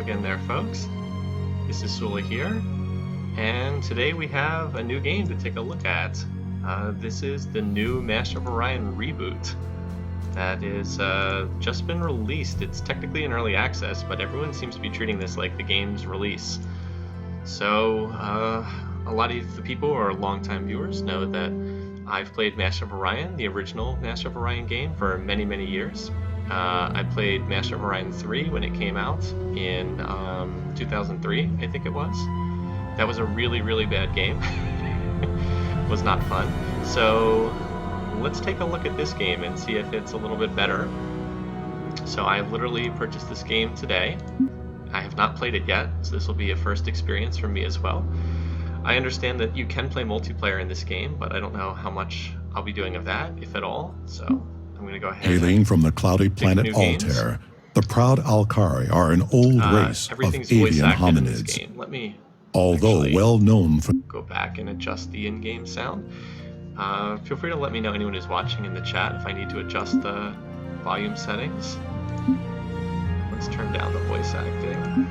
again there, folks. This is Sullla here, and today we have a new game to take a look at. This is the new Master of Orion Reboot that is just been released. It's technically in early access, but everyone seems to be treating this like the game's release. So a lot of the people who are longtime viewers know that I've played Master of Orion, the original Master of Orion game, for many, many years. I played Master of Orion 3 when it came out in 2003, I think it was. That was a really, really bad game. It was not fun. So let's take a look at this game and see if it's a little bit better. So I literally purchased this game today. I have not played it yet, so this will be a first experience for me as well. I understand that you can play multiplayer in this game, but I don't know how much I'll be doing of that, if at all. So I'm going to go ahead. Hailing from the cloudy planet Altair, the proud Alkari are an old race of avian hominids. Let me although well known for go back and adjust the in-game sound. Feel free to let me know, anyone who's watching in the chat, if I need to adjust the volume settings. Let's turn down the voice acting.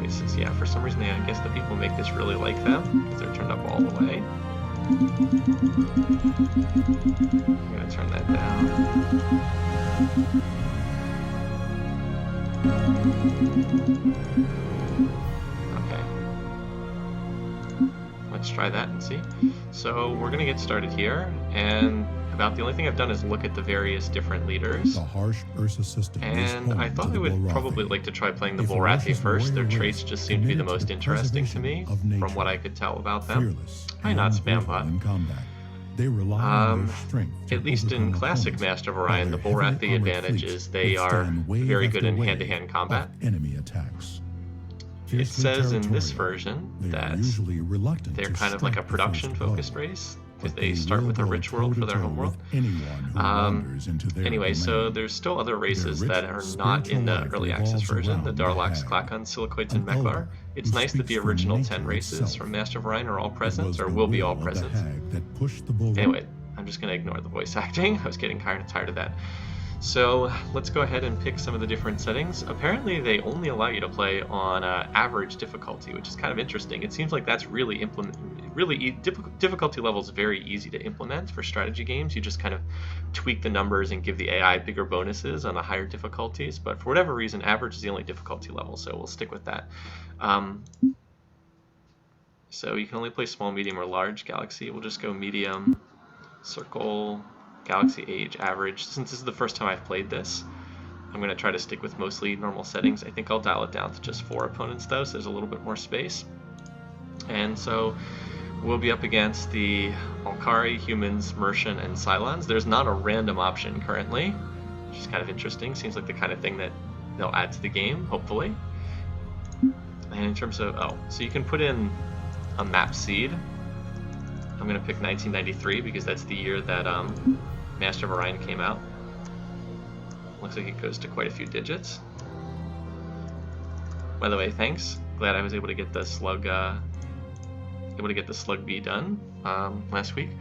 Voices, yeah, for some reason I guess the people make this really like them because they're turned up all the way. I'm gonna turn that down. Okay. Let's try that and see. So we're gonna get started here, and about the only thing I've done is look at the various different leaders. the harsh Ursa system. And I thought I would probably like to try playing the Volrathi first. Their traits just seem to be the most interesting to me, from what I could tell about them. Why not spam bot? They rely on their strength At least in classic Master of Orion, the Volrathi advantage is they are very good in hand-to-hand combat. Enemy attacks. It says in this version that they're kind of like a production-focused race, because they start with a rich world for their homeworld. Anyway, so there's still other races that are not in the early access version, the Darlax, Klaakons, Silicoids, and Meklar. It's nice that the original 10 races from Master of Orion are all present, or will be all present. Anyway, I'm just going to ignore the voice acting. I was getting kind of tired of that. So let's go ahead and pick some of the different settings. Apparently they only allow you to play on average difficulty, which is kind of interesting. It seems like that's really difficulty level is very easy to implement for strategy games. You just kind of tweak the numbers and give the AI bigger bonuses on the higher difficulties, but for whatever reason average is the only difficulty level, so we'll stick with that. So you can only play small, medium, or large galaxy. We'll just go medium, circle, galaxy, age, average. Since this is the first time I've played this, I'm going to try to stick with mostly normal settings. I think I'll dial it down to just 4 opponents though, so there's a little bit more space. And so we'll be up against the Alkari, humans, Mercian, and Cylons. There's not a random option currently, which is kind of interesting. Seems like the kind of thing that they'll add to the game, hopefully. And in terms of, so you can put in a map seed. I'm going to pick 1993 because that's the year that Master of Orion came out. Looks like it goes to quite a few digits. By the way, thanks. Glad I was able to get the slug B done last week.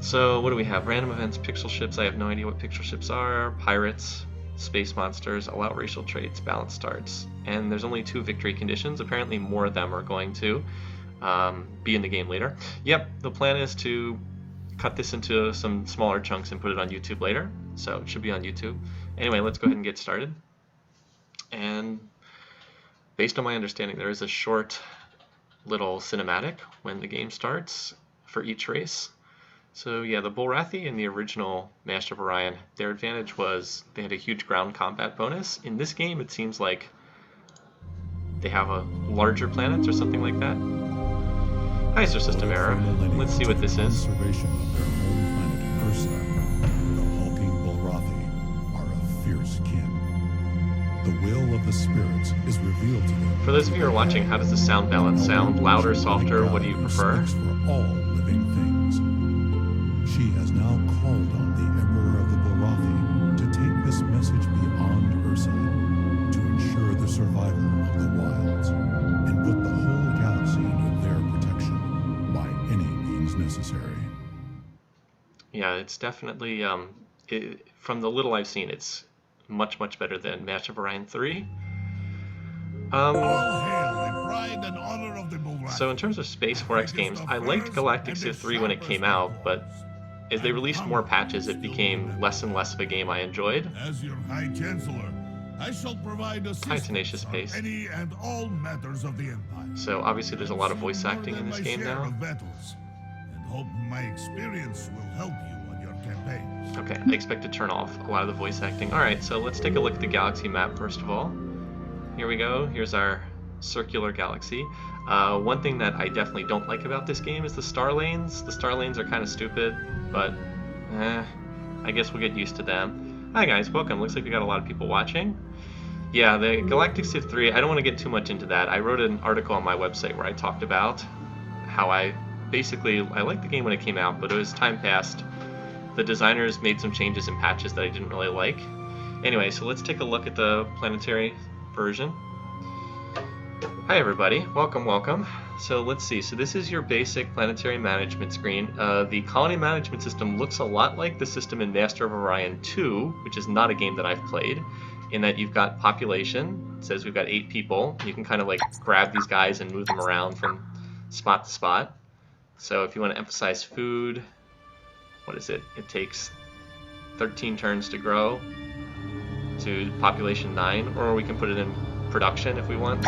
So what do we have? Random events, pixel ships. I have no idea what pixel ships are. Pirates, space monsters, allow racial traits, balance starts. And there's only 2 victory conditions. Apparently more of them are going to be in the game later. Yep, the plan is to cut this into some smaller chunks and put it on YouTube later, so it should be on YouTube. Anyway, let's go ahead and get started. And based on my understanding, there is a short little cinematic when the game starts for each race. So yeah, the Volrathi in the original Master of Orion, their advantage was they had a huge ground combat bonus. In this game, it seems like they have a larger planets or something like that. Hi, Sir System Error. Let's see what this is. Observation of their home planet Ursa, the hulking Volrathi are a fierce kin. The will of the spirits is revealed to them. For those of you who are watching, how does the sound balance sound? Louder, softer? What do you prefer? For all living things. She has now called on the Emperor of the Volrathi to take this message beyond Ursa to ensure the survival of the wilds and put the whole galaxy under their protection by any means necessary. Yeah, it's definitely, from the little I've seen, it's much, much better than Master of Orion 3. All hail the pride and honor of the Bulrath. So in terms of Space 4X games, I liked Galactic Civ 3 when it came out, but as they released more patches, it became less and less of a game I enjoyed. As your High Chancellor, I shall provide assistance Tenacious on pace. any and all matters of the Empire. So obviously there's a lot of voice acting in this game now. Battles, and hope my experience will help you on your campaigns. Okay, I expect to turn off a lot of the voice acting. Alright, so let's take a look at the galaxy map first of all. Here we go, here's our circular galaxy. One thing that I definitely don't like about this game is the star lanes. The star lanes are kind of stupid, but I guess we'll get used to them. Hi guys, welcome. Looks like we got a lot of people watching. Yeah, the Galactic Civ 3, I don't want to get too much into that. I wrote an article on my website where I talked about how I liked the game when it came out, but as time passed, the designers made some changes and patches that I didn't really like. Anyway, so let's take a look at the planetary version. Hi everybody, welcome, welcome. So let's see, so this is your basic planetary management screen. The colony management system looks a lot like the system in Master of Orion 2, which is not a game that I've played, in that you've got population. It says we've got 8 people. You can kind of like grab these guys and move them around from spot to spot. So if you want to emphasize food, what is it? It takes 13 turns to grow to population 9, or we can put it in production if we want.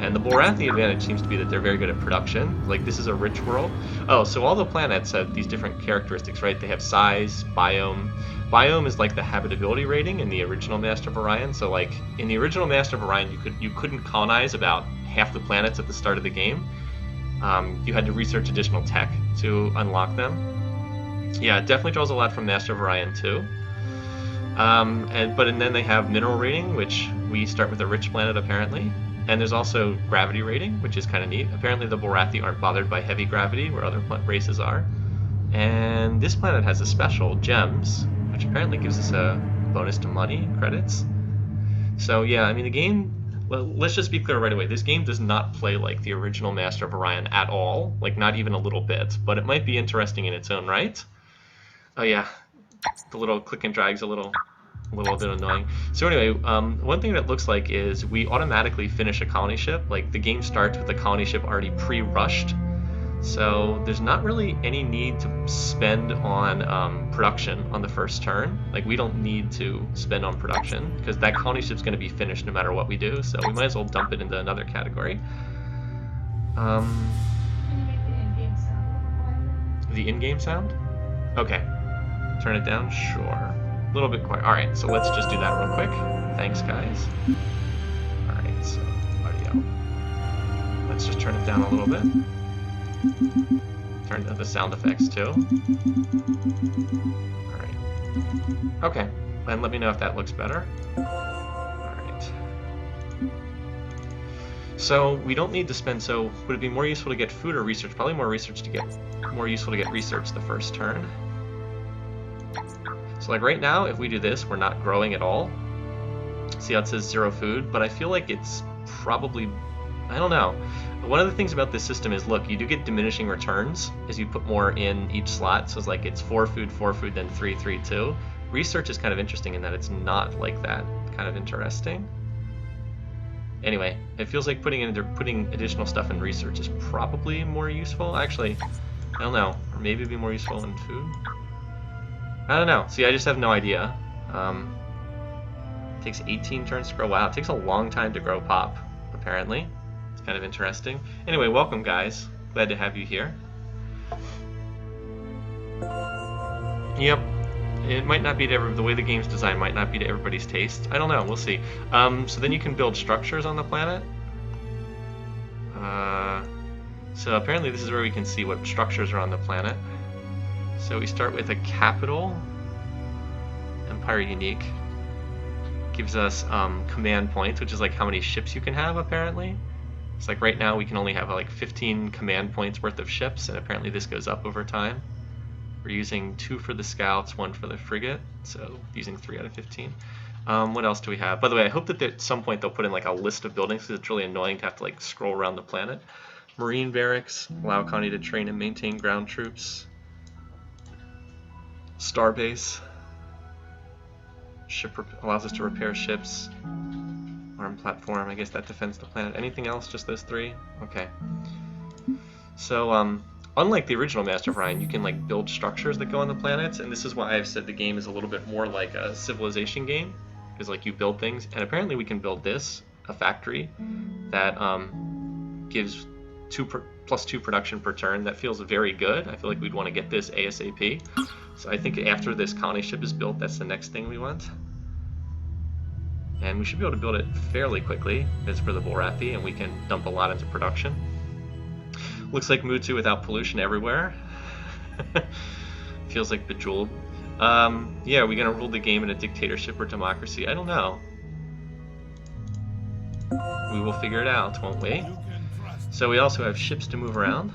And the Bulrathi advantage seems to be that they're very good at production. Like, this is a rich world. Oh, so all the planets have these different characteristics, right? They have size, biome. Biome is like the habitability rating in the original Master of Orion. So like in the original Master of Orion, you couldn't colonize about half the planets at the start of the game. You had to research additional tech to unlock them. Yeah, it definitely draws a lot from Master of Orion 2. And then they have mineral rating, which we start with a rich planet apparently. And there's also gravity rating, which is kind of neat. Apparently the Bulrathi aren't bothered by heavy gravity, where other races are. And this planet has a special, gems, which apparently gives us a bonus to money credits. So yeah, I mean the game, well, let's just be clear right away, this game does not play like the original Master of Orion at all, like not even a little bit, but it might be interesting in its own right. Oh yeah, the little click and drag's a little bit annoying. So anyway, one thing that looks like is we automatically finish a colony ship. Like the game starts with the colony ship already pre-rushed. So there's not really any need to spend on production on the first turn. Like we don't need to spend on production because that colony ship's going to be finished no matter what we do. So we might as well dump it into another category. The in-game sound? Okay. Turn it down? Sure. A little bit quiet. Alright, so let's just do that real quick. Thanks, guys. Alright, so audio. Let's just turn it down a little bit. Turn down the sound effects too. Alright. Okay, and let me know if that looks better. Alright. So we don't need to spend, so would it be more useful to get food or research? Probably more useful to get research the first turn. So like right now, if we do this, we're not growing at all. See how it says 0 food? But I feel like it's probably, I don't know. One of the things about this system is, look, you do get diminishing returns as you put more in each slot. So it's like it's 4 food, then 3, 3, 2. Research is kind of interesting in that it's not like that. Kind of interesting. Anyway, it feels like putting additional stuff in research is probably more useful. Actually, I don't know. Or maybe it'd be more useful in food. I don't know. See, I just have no idea. It takes 18 turns to grow. Wow, it takes a long time to grow pop, apparently. It's kind of interesting. Anyway, welcome, guys. Glad to have you here. Yep. It might not be to the way the game's designed might not be to everybody's taste. I don't know. We'll see. So then you can build structures on the planet. So apparently this is where we can see what structures are on the planet. So we start with a capital, Empire Unique. Gives us command points, which is like how many ships you can have, apparently. It's like right now we can only have like 15 command points worth of ships, and apparently this goes up over time. We're using 2 for the scouts, 1 for the frigate, so using 3 out of 15. What else do we have? By the way, I hope that at some point they'll put in like a list of buildings, because it's really annoying to have to like scroll around the planet. Marine barracks, allow colony to train and maintain ground troops. Starbase. Ship allows us to repair ships. Arm platform, I guess that defends the planet. Anything else? Just those three? Okay. So, unlike the original Master of Orion, you can like build structures that go on the planets, and this is why I've said the game is a little bit more like a civilization game, because like you build things, and apparently we can build this, a factory, that gives plus 2 production per turn. That feels very good. I feel like we'd want to get this ASAP. So I think after this colony ship is built, that's the next thing we want. And we should be able to build it fairly quickly. It's for the Bulrathi, and we can dump a lot into production. Looks like Mutu without pollution everywhere. Feels like Bejeweled. Yeah, are we going to rule the game in a dictatorship or democracy? I don't know. We will figure it out, won't we? So we also have ships to move around.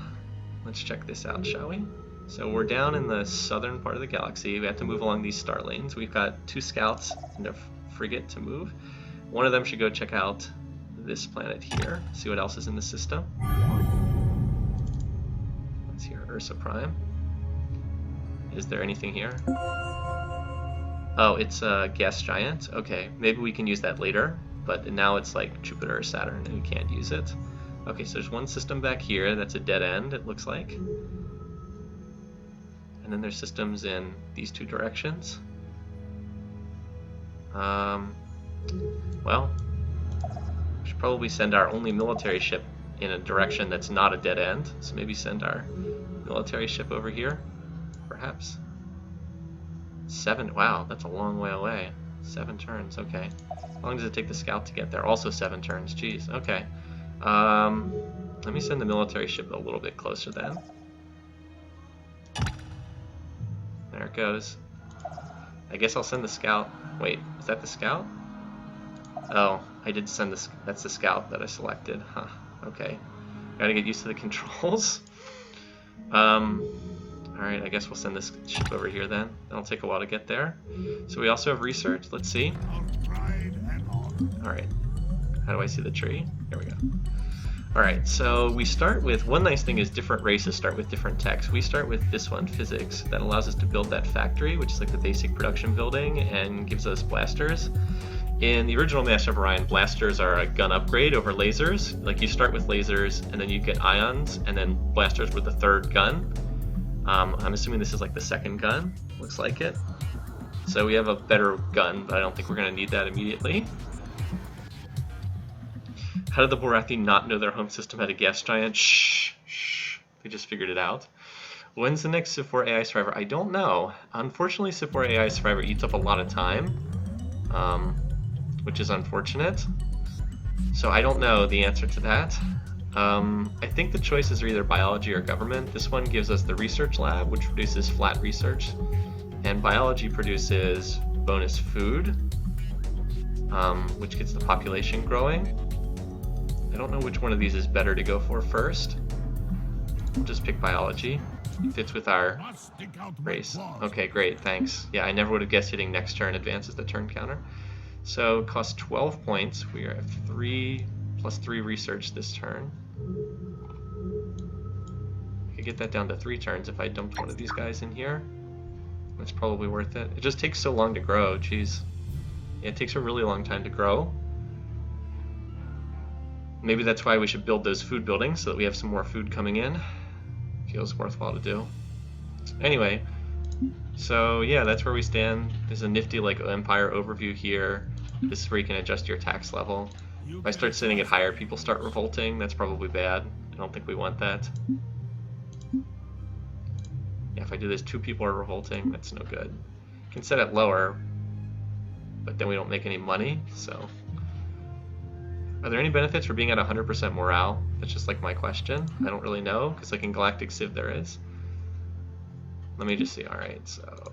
Let's check this out, shall we? So we're down in the southern part of the galaxy. We have to move along these star lanes. We've got 2 scouts and a frigate to move. One of them should go check out this planet here, see what else is in the system. Let's hear Ursa Prime. Is there anything here? Oh, it's a gas giant. Okay, maybe we can use that later, but now it's like Jupiter or Saturn and we can't use it. Okay, so there's one system back here that's a dead end, it looks like. And then there's systems in these 2 directions. Well, we should probably send our only military ship in a direction that's not a dead end. So maybe send our military ship over here, perhaps. 7, wow, that's a long way away. 7 turns, okay. How long does it take the scout to get there? Also 7 turns, jeez, okay. Let me send the military ship a little bit closer then. There it goes. I guess I'll send the scout. Wait, is that the scout? Oh, I did send this. That's the scout that I selected. Huh, okay. Gotta get used to the controls. Alright, I guess we'll send this ship over here then. That'll take a while to get there. So we also have research. Let's see. Alright. How do I see the tree? Here we go. Alright, so we start with, one nice thing is different races start with different techs. We start with this one, physics, that allows us to build that factory, which is like the basic production building, and gives us blasters. In the original Master of Orion, blasters are a gun upgrade over lasers. Like you start with lasers, and then you get ions, and then blasters were the 3rd gun. I'm assuming this is like the 2nd gun, looks like it. So we have a better gun, but I don't think we're going to need that immediately. How did the Bulrathi not know their home system had a gas giant? Shh, shh. They just figured it out. When's the next Civ 4 AI Survivor? I don't know. Unfortunately, Civ 4 AI Survivor eats up a lot of time, which is unfortunate. So I don't know the answer to that. I think the choices are either biology or government. This one gives us the research lab, which produces flat research, and biology produces bonus food, which gets the population growing. I don't know which one of these is better to go for first. We'll just pick biology. It fits with our race. Okay, great, thanks. Yeah, I never would have guessed hitting next turn advances the turn counter. So it costs 12 points. We are at 3 plus 3 research this turn. I could get that down to 3 turns if I dumped one of these guys in here. That's probably worth it. It just takes so long to grow, jeez. Yeah, it takes a really long time to grow. Maybe that's why we should build those food buildings, so that we have some more food coming in. Feels worthwhile to do. Anyway, so yeah, that's where we stand. There's a nifty like empire overview here. This is where you can adjust your tax level. If I start setting it higher, people start revolting. That's probably bad. I don't think we want that. Yeah, if I do this, 2 people are revolting. That's no good. You can set it lower, but then we don't make any money, so... Are there any benefits for being at 100% morale? That's just like my question. I don't really know, because like in Galactic Civ there is. Let me just see. Alright, so...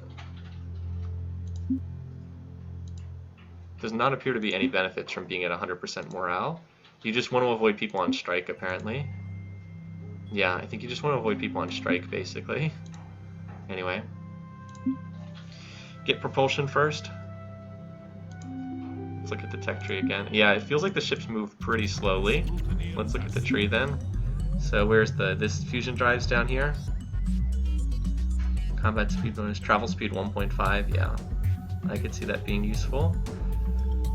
Does not appear to be any benefits from being at 100% morale. You just want to avoid people on strike, apparently. Yeah, I think you just want to avoid people on strike, basically. Anyway. Get propulsion first. Let's look at the tech tree again. Yeah, it feels like the ships move pretty slowly. Let's look at the tree then. So where's this fusion drive's down here? Combat speed bonus, travel speed 1.5, yeah. I could see that being useful.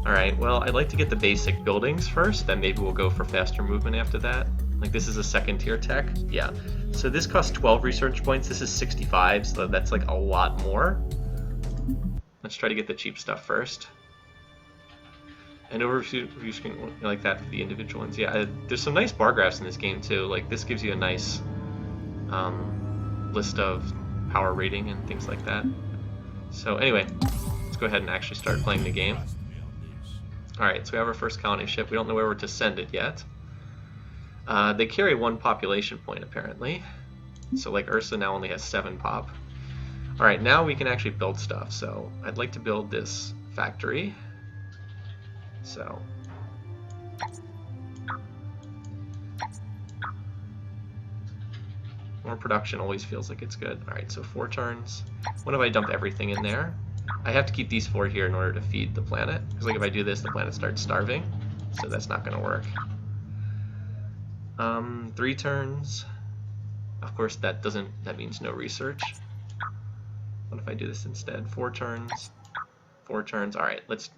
Alright, well, I'd like to get the basic buildings first, then maybe we'll go for faster movement after that. Like, this is a second tier tech. Yeah. So this costs 12 research points. This is 65, so that's like a lot more. Let's try to get the cheap stuff first. And overview screen like that for the individual ones. Yeah, there's some nice bar graphs in this game too. Like, this gives you a nice list of power rating and things like that. So anyway, let's go ahead and actually start playing the game. Alright, so we have our first colony ship. We don't know where we're to send it yet. They carry 1 population point, apparently. So, like, Ursa now only has 7 pop. Alright, now we can actually build stuff. So, I'd like to build this factory. So... more production always feels like it's good. Alright, so 4 turns. What if I dump everything in there? I have to keep these 4 here in order to feed the planet. Because, like, if I do this, the planet starts starving. So that's not going to work. 3 turns. Of course, that means no research. What if I do this instead? 4 turns. 4 turns. Alright, whoops.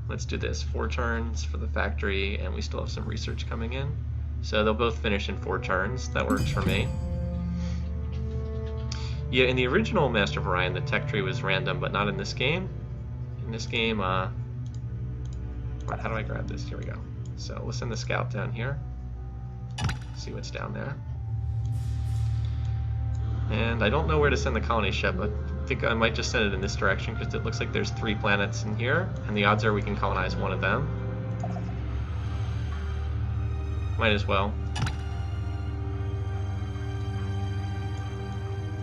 Let's do this. 4 turns for the factory, and we still have some research coming in. So they'll both finish in 4 turns. That works for me. Yeah, in the original Master of Orion, the tech tree was random, but not in this game. In this game, how do I grab this? Here we go. So we'll send the scout down here. See what's down there. And I don't know where to send the colony ship, but I think I might just send it in this direction because it looks like there's 3 planets in here, and the odds are we can colonize one of them. Might as well.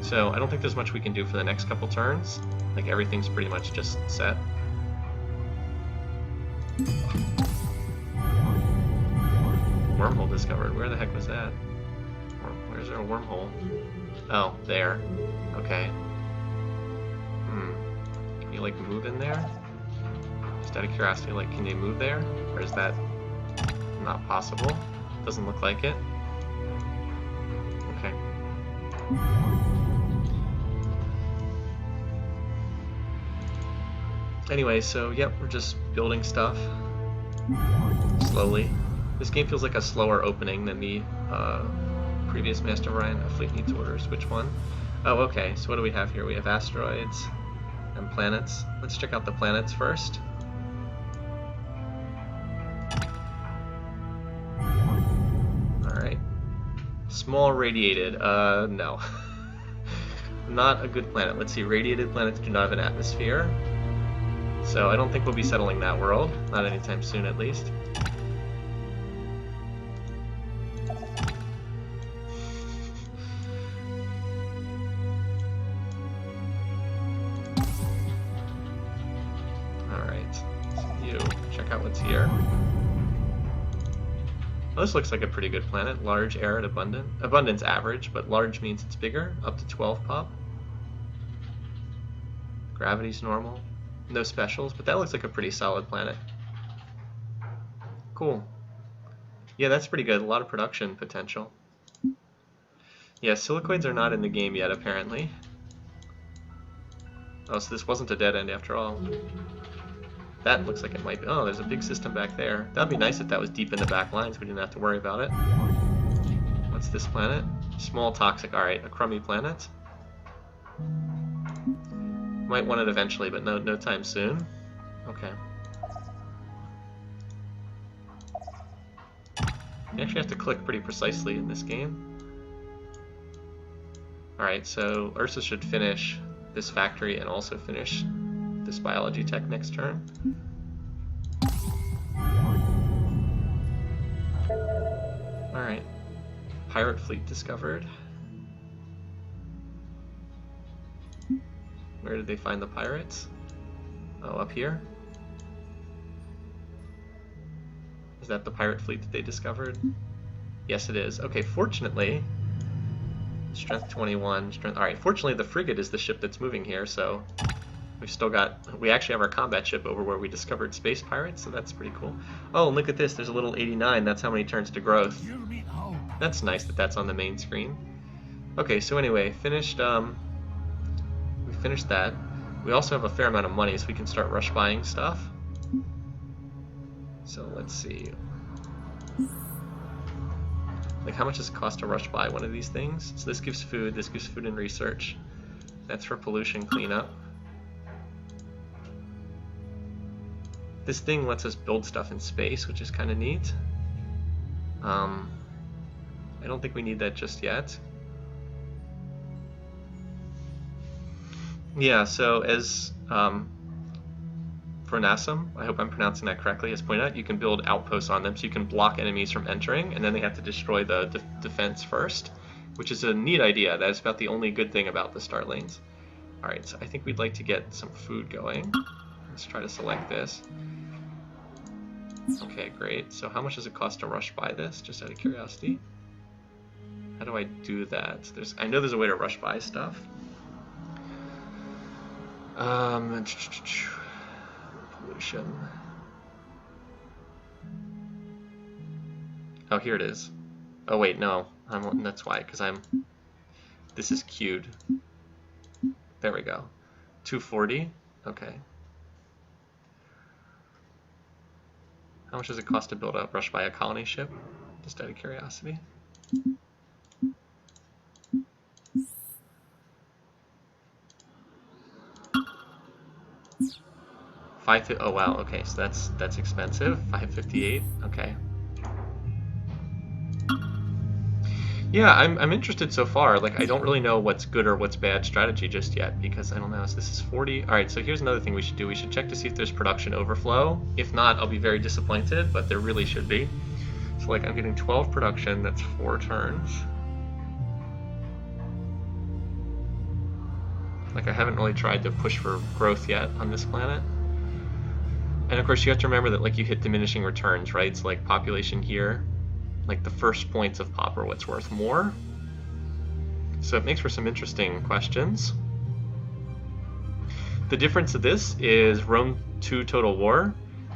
So I don't think there's much we can do for the next couple turns. Like, everything's pretty much just set. Wormhole discovered. Where the heck was that? Where's our wormhole? Oh, there. Okay. Can you, like, move in there? Just out of curiosity, like, can you move there? Or is that not possible? Doesn't look like it. Okay. Anyway, so, yep, we're just building stuff. Slowly. This game feels like a slower opening than the previous Master of Orion. A fleet needs orders. Which one? Oh, okay. So what do we have here? We have asteroids and planets. Let's check out the planets first. Alright. Small radiated. No. Not a good planet. Let's see. Radiated planets do not have an atmosphere. So I don't think we'll be settling that world. Not anytime soon, at least. Here. Well, this looks like a pretty good planet. Large, arid, abundant. Abundance average, but large means it's bigger. Up to 12 pop. Gravity's normal. No specials, but that looks like a pretty solid planet. Cool. Yeah, that's pretty good. A lot of production potential. Yeah, silicoids are not in the game yet, apparently. Oh, so this wasn't a dead end after all. That looks like it might be. Oh, there's a big system back there. That'd be nice if that was deep in the back lines. We didn't have to worry about it. What's this planet? Small toxic. Alright, a crummy planet. Might want it eventually, but no time soon. Okay. You actually have to click pretty precisely in this game. Alright, so Ursa should finish this factory and also finish this biology tech next turn. Alright. Pirate fleet discovered. Where did they find the pirates? Oh, up here? Is that the pirate fleet that they discovered? Yes, it is. Okay, fortunately... Strength 21. Alright, fortunately the frigate is the ship that's moving here, so... We actually have our combat ship over where we discovered space pirates, so that's pretty cool. Oh, and look at this, there's a little 89, that's how many turns to growth. That's nice that that's on the main screen. Okay, so anyway, we finished that. We also have a fair amount of money, so we can start rush buying stuff. So let's see. Like, how much does it cost to rush buy one of these things? So this gives food and research. That's for pollution cleanup. This thing lets us build stuff in space, which is kind of neat. I don't think we need that just yet. Yeah, so as for Nassim, I hope I'm pronouncing that correctly, has pointed out, you can build outposts on them, so you can block enemies from entering, and then they have to destroy the defense first, which is a neat idea. That is about the only good thing about the start lanes. Alright, so I think we'd like to get some food going. Let's try to select this. Okay, great. So how much does it cost to rush by this, just out of curiosity? How do I do that? I know there's a way to rush by stuff. Pollution. Oh, here it is. Oh wait, no. That's why, because this is queued. There we go. 240. Okay. How much does it cost to build a rush by a colony ship? Just out of curiosity. Oh wow, okay, so that's expensive. 558. Okay. Yeah, I'm interested so far. Like, I don't really know what's good or what's bad strategy just yet, because I don't know. So this is 40. All right, so here's another thing we should do. We should check to see if there's production overflow. If not, I'll be very disappointed, but there really should be. So like, I'm getting 12 production. That's 4 turns. Like, I haven't really tried to push for growth yet on this planet. And of course, you have to remember that, like, you hit diminishing returns, right? So like, population here, like the first points of pop are what's worth more. So it makes for some interesting questions. The difference of this is Rome 2 Total War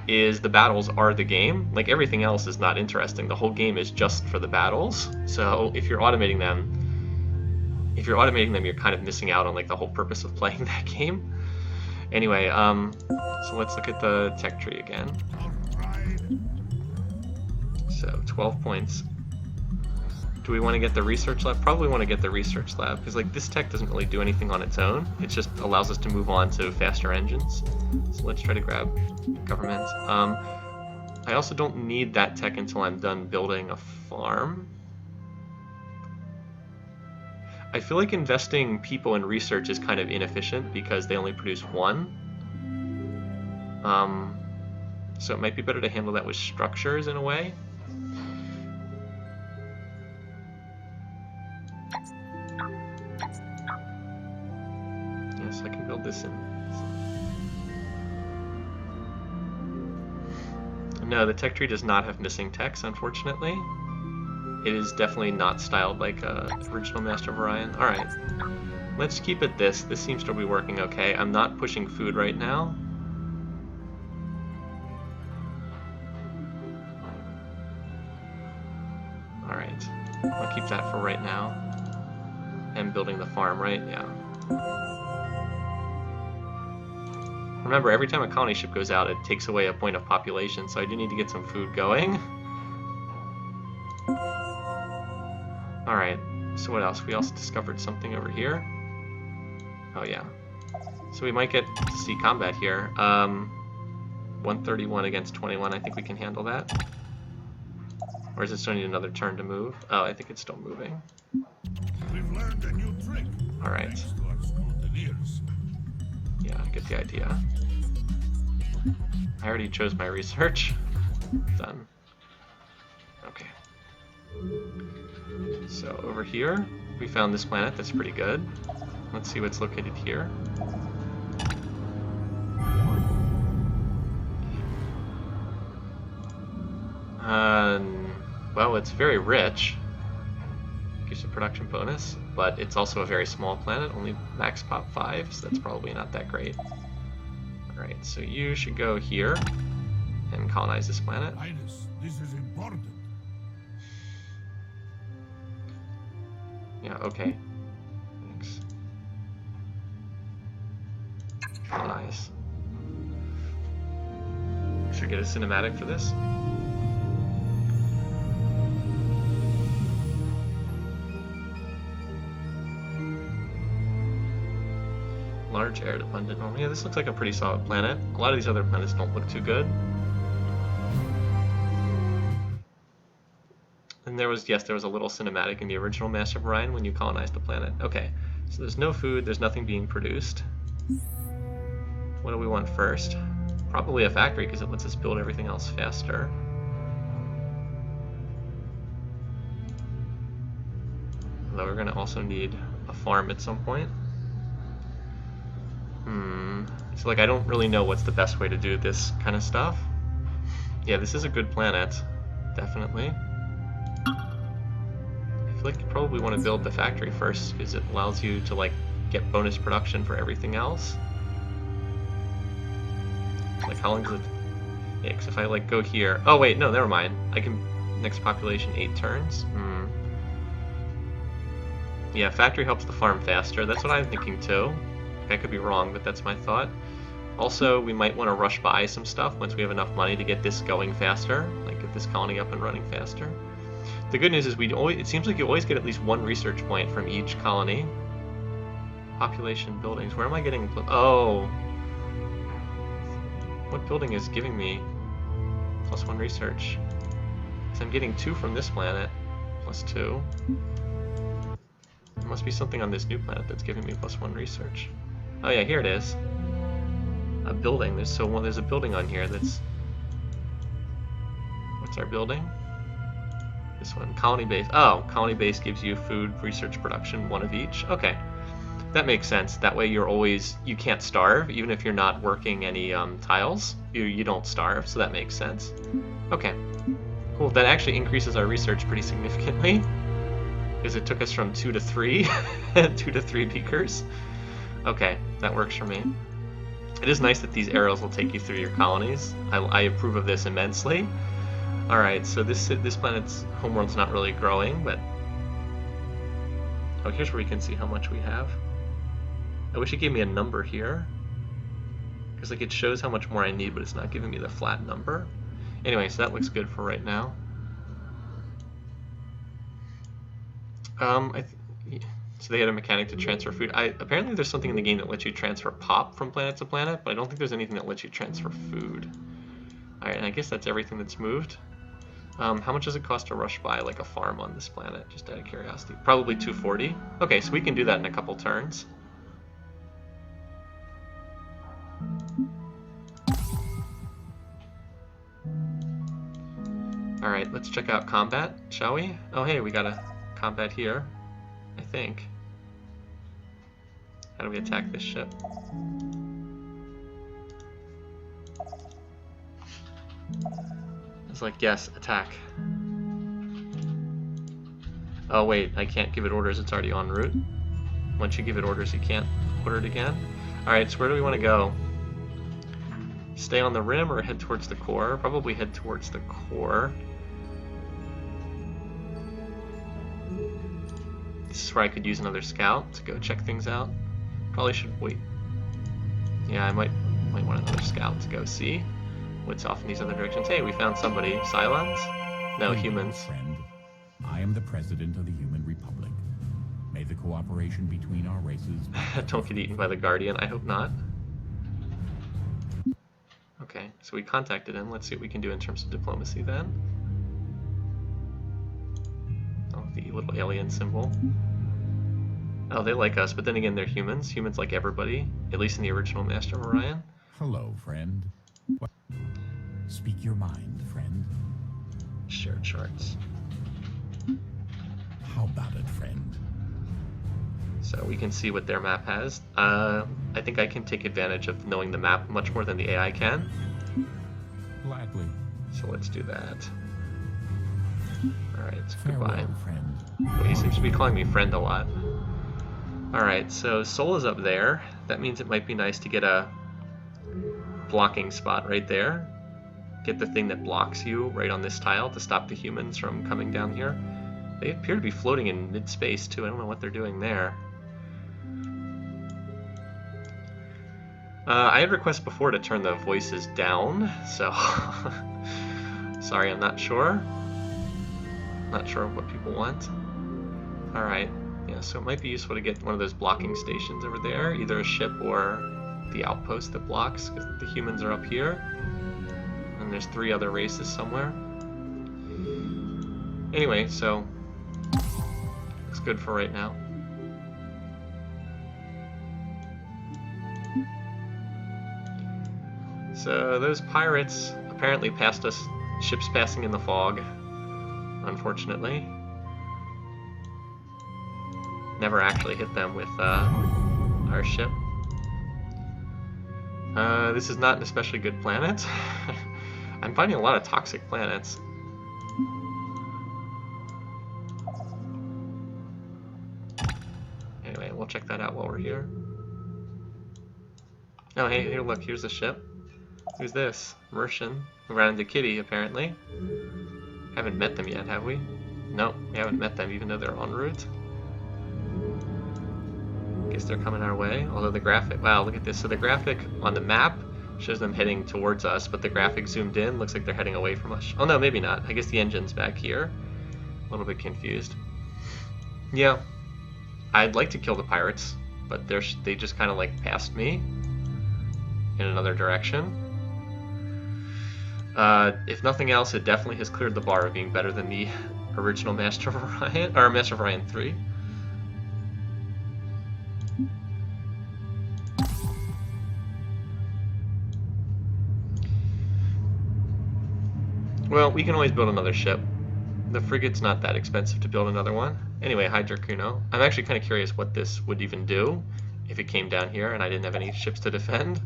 is the battles are the game. Like, everything else is not interesting. The whole game is just for the battles. So if you're automating them, you're kind of missing out on like the whole purpose of playing that game. Anyway, so let's look at the tech tree again. So 12 points. Do we want to get the research lab? Probably want to get the research lab, because like this tech doesn't really do anything on its own. It just allows us to move on to faster engines. So let's try to grab government. I also don't need that tech until I'm done building a farm. I feel like investing people in research is kind of inefficient because they only produce 1. So it might be better to handle that with structures in a way. Yes, I can build this in. No, the tech tree does not have missing techs, unfortunately. It is definitely not styled like original Master of Orion. Alright, let's keep it this. This seems to be working okay. I'm not pushing food right now. Alright, I'll keep that for right now. And building the farm, right? Yeah. Remember, every time a colony ship goes out, it takes away a point of population, so I do need to get some food going. Alright, so what else? We also discovered something over here. Oh yeah. So we might get to see combat here. 131 against 21, I think we can handle that. Or does it still need another turn to move? Oh, I think it's still moving. We've learned a new trick. Alright. Yeah, I get the idea. I already chose my research. Done. Okay. So over here, we found this planet. That's pretty good. Let's see what's located here. Well, it's very rich. Gives a production bonus, but it's also a very small planet, only max pop 5, so that's probably not that great. Alright, so you should go here and colonize this planet. Highness, this is important. Yeah, okay. Thanks. Colonize. Should get a cinematic for this. Large air abundant. Oh, yeah, this looks like a pretty solid planet. A lot of these other planets don't look too good. And there was a little cinematic in the original Master of Orion when you colonized the planet. Okay, so there's no food, there's nothing being produced. What do we want first? Probably a factory because it lets us build everything else faster. Although we're going to also need a farm at some point. So like I don't really know what's the best way to do this kind of stuff. Yeah, this is a good planet, definitely. I feel like you probably want to build the factory first because it allows you to like get bonus production for everything else. Like how long does it? Yeah, because if I like go here. Oh wait, no, never mind. I can next population 8 turns. Yeah, factory helps the farm faster. That's what I'm thinking too. I could be wrong, but that's my thought. Also, we might want to rush by some stuff once we have enough money to get this going faster, like get this colony up and running faster. The good news is it seems like you always get at least 1 research point from each colony. Population buildings. Where am I getting? Oh, what building is giving me +1 research? Because I'm getting 2 from this planet, +2. There must be something on this new planet that's giving me +1 research. Oh yeah, here it is. A building. There's a building on here that's... What's our building? This one. Colony base. Oh, colony base gives you food, research, production, 1 of each. Okay. That makes sense. That way you can't starve, even if you're not working any tiles. You don't starve, so that makes sense. Okay. Cool. That actually increases our research pretty significantly. Because it took us from 2 to 3. 2 to 3 beakers. Okay, that works for me. It is nice that these arrows will take you through your colonies. I approve of this immensely. Alright, so this planet's homeworld's not really growing, but... Oh, here's where we can see how much we have. I wish it gave me a number here. Because like it shows how much more I need, but it's not giving me the flat number. Anyway, so that looks good for right now. So they had a mechanic to transfer food. Apparently there's something in the game that lets you transfer pop from planet to planet, but I don't think there's anything that lets you transfer food. Alright, and I guess that's everything that's moved. How much does it cost to rush by like a farm on this planet, just out of curiosity? Probably 240. Okay, so we can do that in a couple turns. Alright, let's check out combat, shall we? Oh hey, we got a combat here, I think. How do we attack this ship? It's like, yes, attack. Oh wait, I can't give it orders, it's already en route. Once you give it orders, you can't order it again. Alright, so where do we want to go? Stay on the rim or head towards the core? Probably head towards the core. This is where I could use another scout to go check things out. Probably should wait. Yeah, I might want another scout to go see what's off in these other directions. Hey, we found somebody. Cylons? No, humans. Friend, I am the president of the Human Republic. May the cooperation between our races... Don't get eaten by the Guardian. I hope not. Okay, so we contacted him. Let's see what we can do in terms of diplomacy then. Oh, the little alien symbol. Oh, they like us, but then again, they're humans. Humans like everybody, at least in the original Master of Orion. Hello, friend. What? Speak your mind, friend. Share charts. How about it, friend? So we can see what their map has. I think I can take advantage of knowing the map much more than the AI can. Gladly. So let's do that. Alright, Farewell, goodbye. friend. Well, he seems to be calling me friend a lot. Alright, so Sulla's up there. That means it might be nice to get a blocking spot right there. Get the thing that blocks you right on this tile to stop the humans from coming down here. They appear to be floating in mid-space too. I don't know what they're doing there. I had requests before to turn the voices down, so sorry, I'm not sure. Not sure what people want. Alright, yeah, so it might be useful to get one of those blocking stations over there, either a ship or the outpost that blocks, because the humans are up here. And there's 3 other races somewhere. Anyway, so looks good for right now. So those pirates apparently passed us, ships passing in the fog, unfortunately. Never actually hit them with our ship. This is not an especially good planet. I'm finding a lot of toxic planets. Anyway, we'll check that out while we're here. Oh, hey, here, look, here's a ship. Who's this? Mercian. We ran into Kitty, apparently. Haven't met them yet, have we? Nope, we haven't met them, even though they're en route. Guess they're coming our way. Although the graphic... Wow, look at this. So the graphic on the map shows them heading towards us, but the graphic zoomed in looks like they're heading away from us. Oh, no, maybe not. I guess the engine's back here. A little bit confused. Yeah. I'd like to kill the pirates, but they just kind of, like, passed me in another direction. If nothing else, it definitely has cleared the bar of being better than the original Master of Orion, or Master of Orion 3. Well, we can always build another ship. The frigate's not that expensive to build another one. Anyway, hi Dracuno. I'm actually kind of curious what this would even do if it came down here and I didn't have any ships to defend.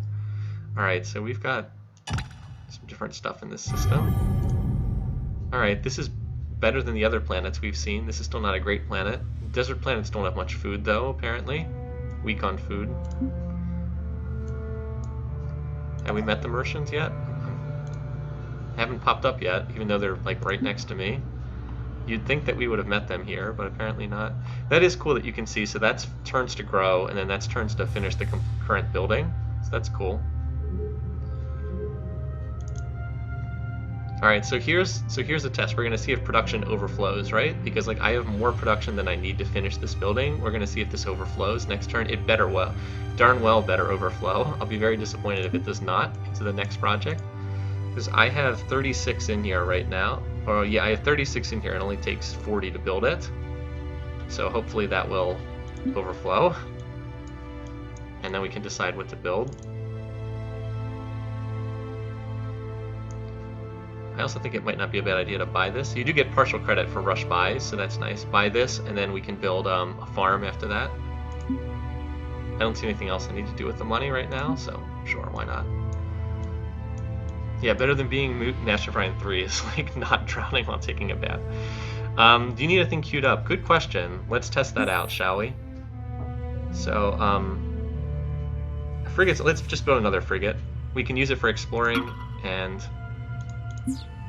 Alright, so we've got some different stuff in this system. Alright, this is better than the other planets we've seen. This is still not a great planet. Desert planets don't have much food though, apparently. Weak on food. Have we met the Mercians yet? Haven't popped up yet, even though they're like right next to me. You'd think that we would have met them here, but apparently not. That is cool that you can see, so that's turns to grow, and then that's turns to finish the current building. So that's cool. Alright, so here's a test. We're gonna see if production overflows, right? Because like I have more production than I need to finish this building. We're gonna see if this overflows next turn. It better darn well better overflow. I'll be very disappointed if it does not into the next project. Because I have 36 in here right now. Oh yeah, I have 36 in here. It only takes 40 to build it. So hopefully that will overflow. And then we can decide what to build. I also think it might not be a bad idea to buy this. You do get partial credit for rush buys, so that's nice. Buy this, and then we can build a farm after that. I don't see anything else I need to do with the money right now, so sure, why not? Yeah, better than being Master of Orion 3 is like not drowning while taking a bath. Do you need a thing queued up? Good question. Let's test that out, shall we? So, frigates, let's just build another frigate. We can use it for exploring, and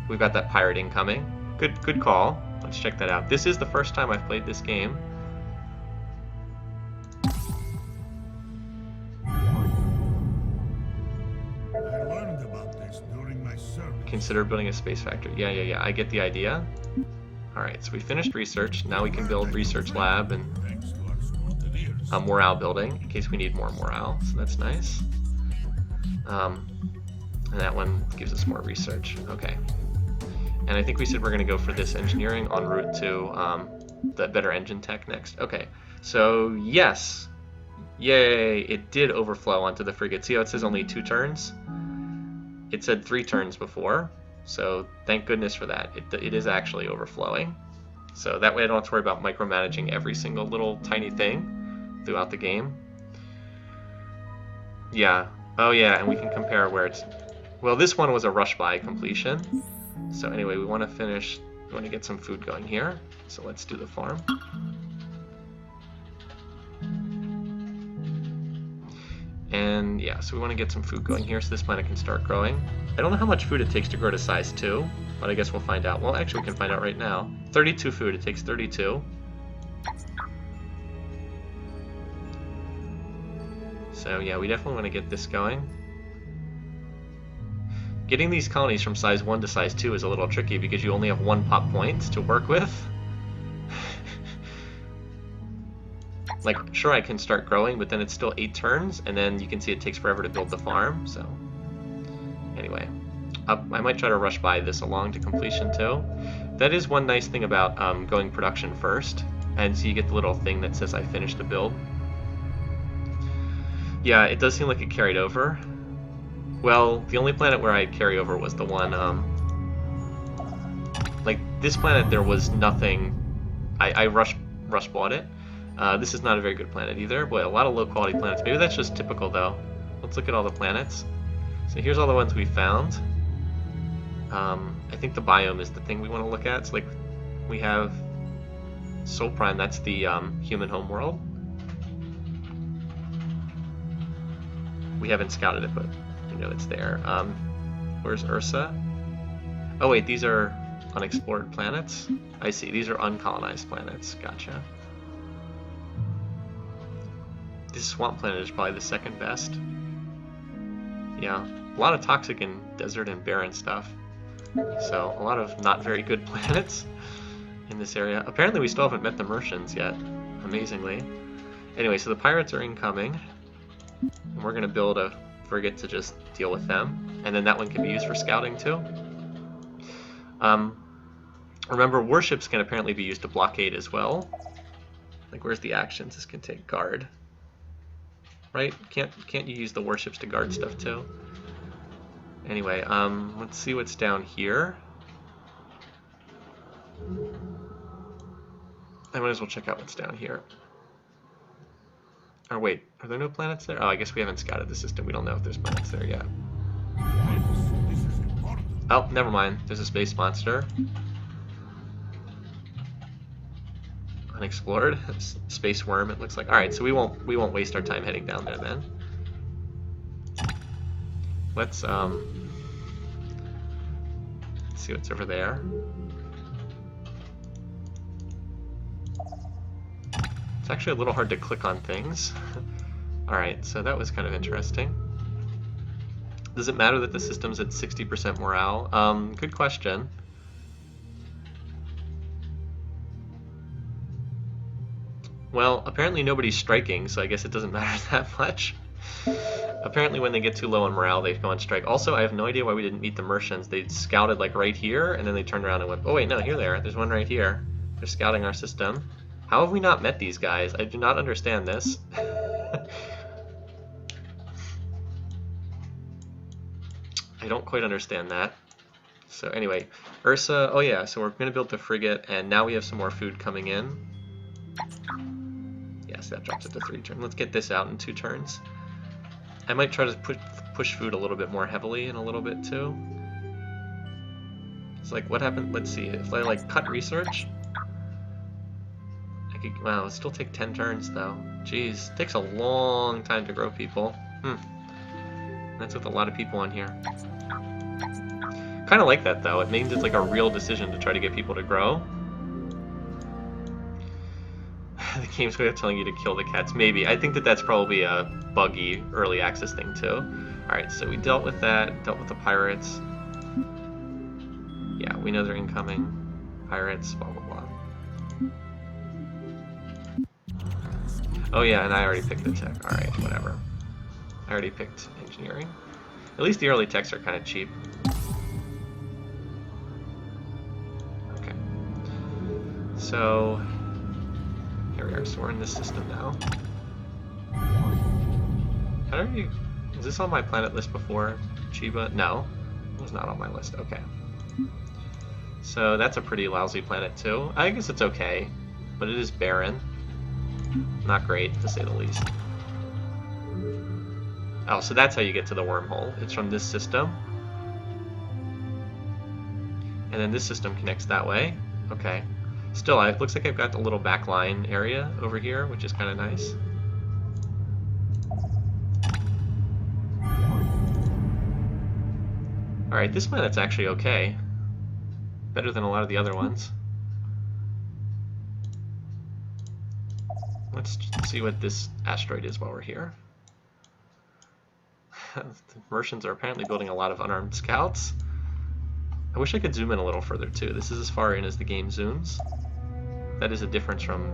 we've got that pirate incoming. Good call. Let's check that out. This is the first time I've played this game. Consider building a space factory. Yeah, I get the idea. Alright, so we finished research. Now we can build research lab and a morale building in case we need more morale. So that's nice. And that one gives us more research. Okay. And I think we said we're going to go for this engineering en route to the better engine tech next. Okay. So, yes. Yay! It did overflow onto the frigate. See how it says only 2 turns? It said 3 turns before, so thank goodness for that. It is actually overflowing. So that way I don't have to worry about micromanaging every single little tiny thing throughout the game. Yeah. Oh yeah, and we can compare where it's... Well, this one was a rush by completion. So anyway, we want to finish... We want to get some food going here. So let's do the farm. And yeah, so we want to get some food going here so this planet can start growing. I don't know how much food it takes to grow to size 2, but I guess we'll find out. Well, actually we can find out right now. 32 food, it takes 32. So yeah, we definitely want to get this going. Getting these colonies from size 1 to size 2 is a little tricky because you only have 1 pop point to work with. Like, sure, I can start growing, but then it's still 8 turns, and then you can see it takes forever to build the farm, so... Anyway, I might try to rush by this along to completion too. That is one nice thing about going production first, and so you get the little thing that says I finished the build. Yeah, it does seem like it carried over. Well, the only planet where I carry over was the one, like, this planet there was nothing, I rush bought it. This is not a very good planet either. Boy, a lot of low quality planets. Maybe that's just typical though. Let's look at all the planets. So here's all the ones we found. I think the biome is the thing we want to look at. So like, we have Sol Prime, that's the human homeworld. We haven't scouted it, but we know it's there. Where's Ursa? Oh wait, these are unexplored planets? I see, these are uncolonized planets. Gotcha. This swamp planet is probably the second best. Yeah, a lot of toxic and desert and barren stuff. So, a lot of not very good planets in this area. Apparently we still haven't met the Mercians yet, amazingly. Anyway, so the pirates are incoming. And we're going to build a frigate to just deal with them. And then that one can be used for scouting too. Remember, warships can apparently be used to blockade as well. Like, where's the actions? This can take guard. Right? Can't you use the warships to guard stuff too? Anyway, let's see what's down here. I might as well check out what's down here. Oh wait, are there no planets there? Oh, I guess we haven't scouted the system. We don't know if there's planets there yet. Oh, never mind. There's a space monster. Unexplored. Space worm, it looks like. Alright, so we won't waste our time heading down there then. Let's see what's over there. It's actually a little hard to click on things. Alright, so that was kind of interesting. Does it matter that the system's at 60% morale? Good question. Well, apparently nobody's striking, so I guess it doesn't matter that much. Apparently when they get too low on morale, they go on strike. Also, I have no idea why we didn't meet the Mercians. They scouted like right here, and then they turned around and went, oh wait, no, here they are. There's one right here. They're scouting our system. How have we not met these guys? I do not understand this. I don't quite understand that. So anyway, Ursa, oh yeah, so we're going to build the frigate, and now we have some more food coming in. Yes, that drops it to 3 turns. Let's get this out in 2 turns. I might try to push food a little bit more heavily in a little bit too. It's like, what happened? Let's see, if I like cut research, I could, wow, it still take 10 turns though. Jeez, it takes a long time to grow people. That's with a lot of people on here. Kind of like that though. It means it's like a real decision to try to get people to grow. The game's way of telling you to kill the cats. Maybe. I think that that's probably a buggy early access thing too. Alright, so we dealt with that. Dealt with the pirates. Yeah, we know they're incoming. Pirates, blah blah blah. Oh yeah, and I already picked the tech. Alright, whatever. I already picked engineering. At least the early techs are kind of cheap. Okay. So... here we are, so we're in this system now. How do you... is this on my planet list before? Chiba? No. It was not on my list. Okay. So that's a pretty lousy planet too. I guess it's okay, but it is barren. Not great, to say the least. Oh, so that's how you get to the wormhole. It's from this system. And then this system connects that way. Okay. Still, it looks like I've got the little backline area over here, which is kind of nice. Alright, this planet's actually okay. Better than a lot of the other ones. Let's see what this asteroid is while we're here. The Mercians are apparently building a lot of unarmed scouts. I wish I could zoom in a little further too. This is as far in as the game zooms. That is a difference from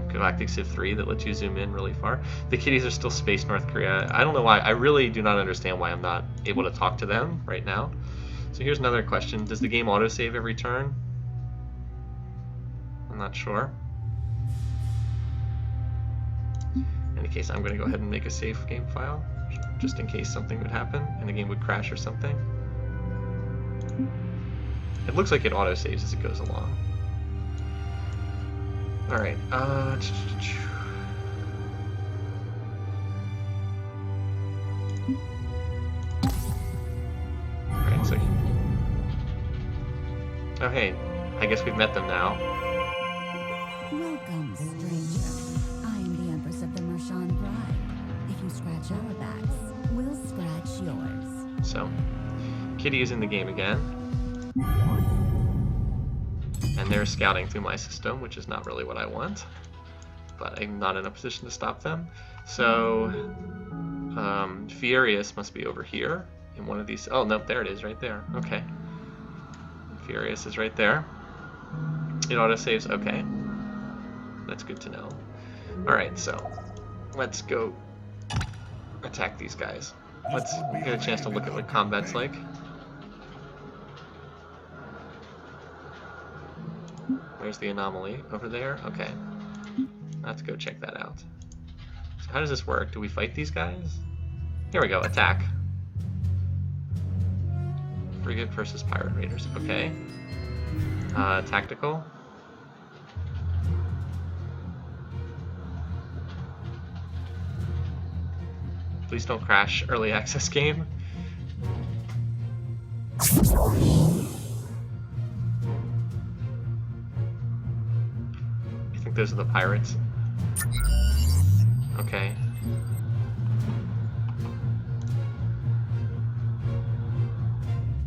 Galactic Civ 3 that lets you zoom in really far. The kitties are still Space North Korea. I don't know why. I really do not understand why I'm not able to talk to them right now. So here's another question. Does the game autosave every turn? I'm not sure. In any case, I'm going to go ahead and make a save game file, just in case something would happen and the game would crash or something. It looks like it autosaves as it goes along. Alright, alright, so... Oh hey, I guess we've met them now. Welcome, stranger. I am the Empress of the Mercian Bride. If you scratch our backs, we'll scratch yours. So, Kitty is in the game again. And they're scouting through my system, which is not really what I want. But I'm not in a position to stop them. So, Furious must be over here in one of these. Oh, no, there it is, right there. Okay. Furious is right there. It autosaves. Okay. That's good to know. Alright, so let's go attack these guys. Let's get a chance to look at what combat's like. Where's the anomaly? Over there? Okay. Let's go check that out. So how does this work? Do we fight these guys? Here we go, attack. Frigate versus pirate raiders. Okay. Tactical. Please don't crash early access game. I think those are the pirates. Okay.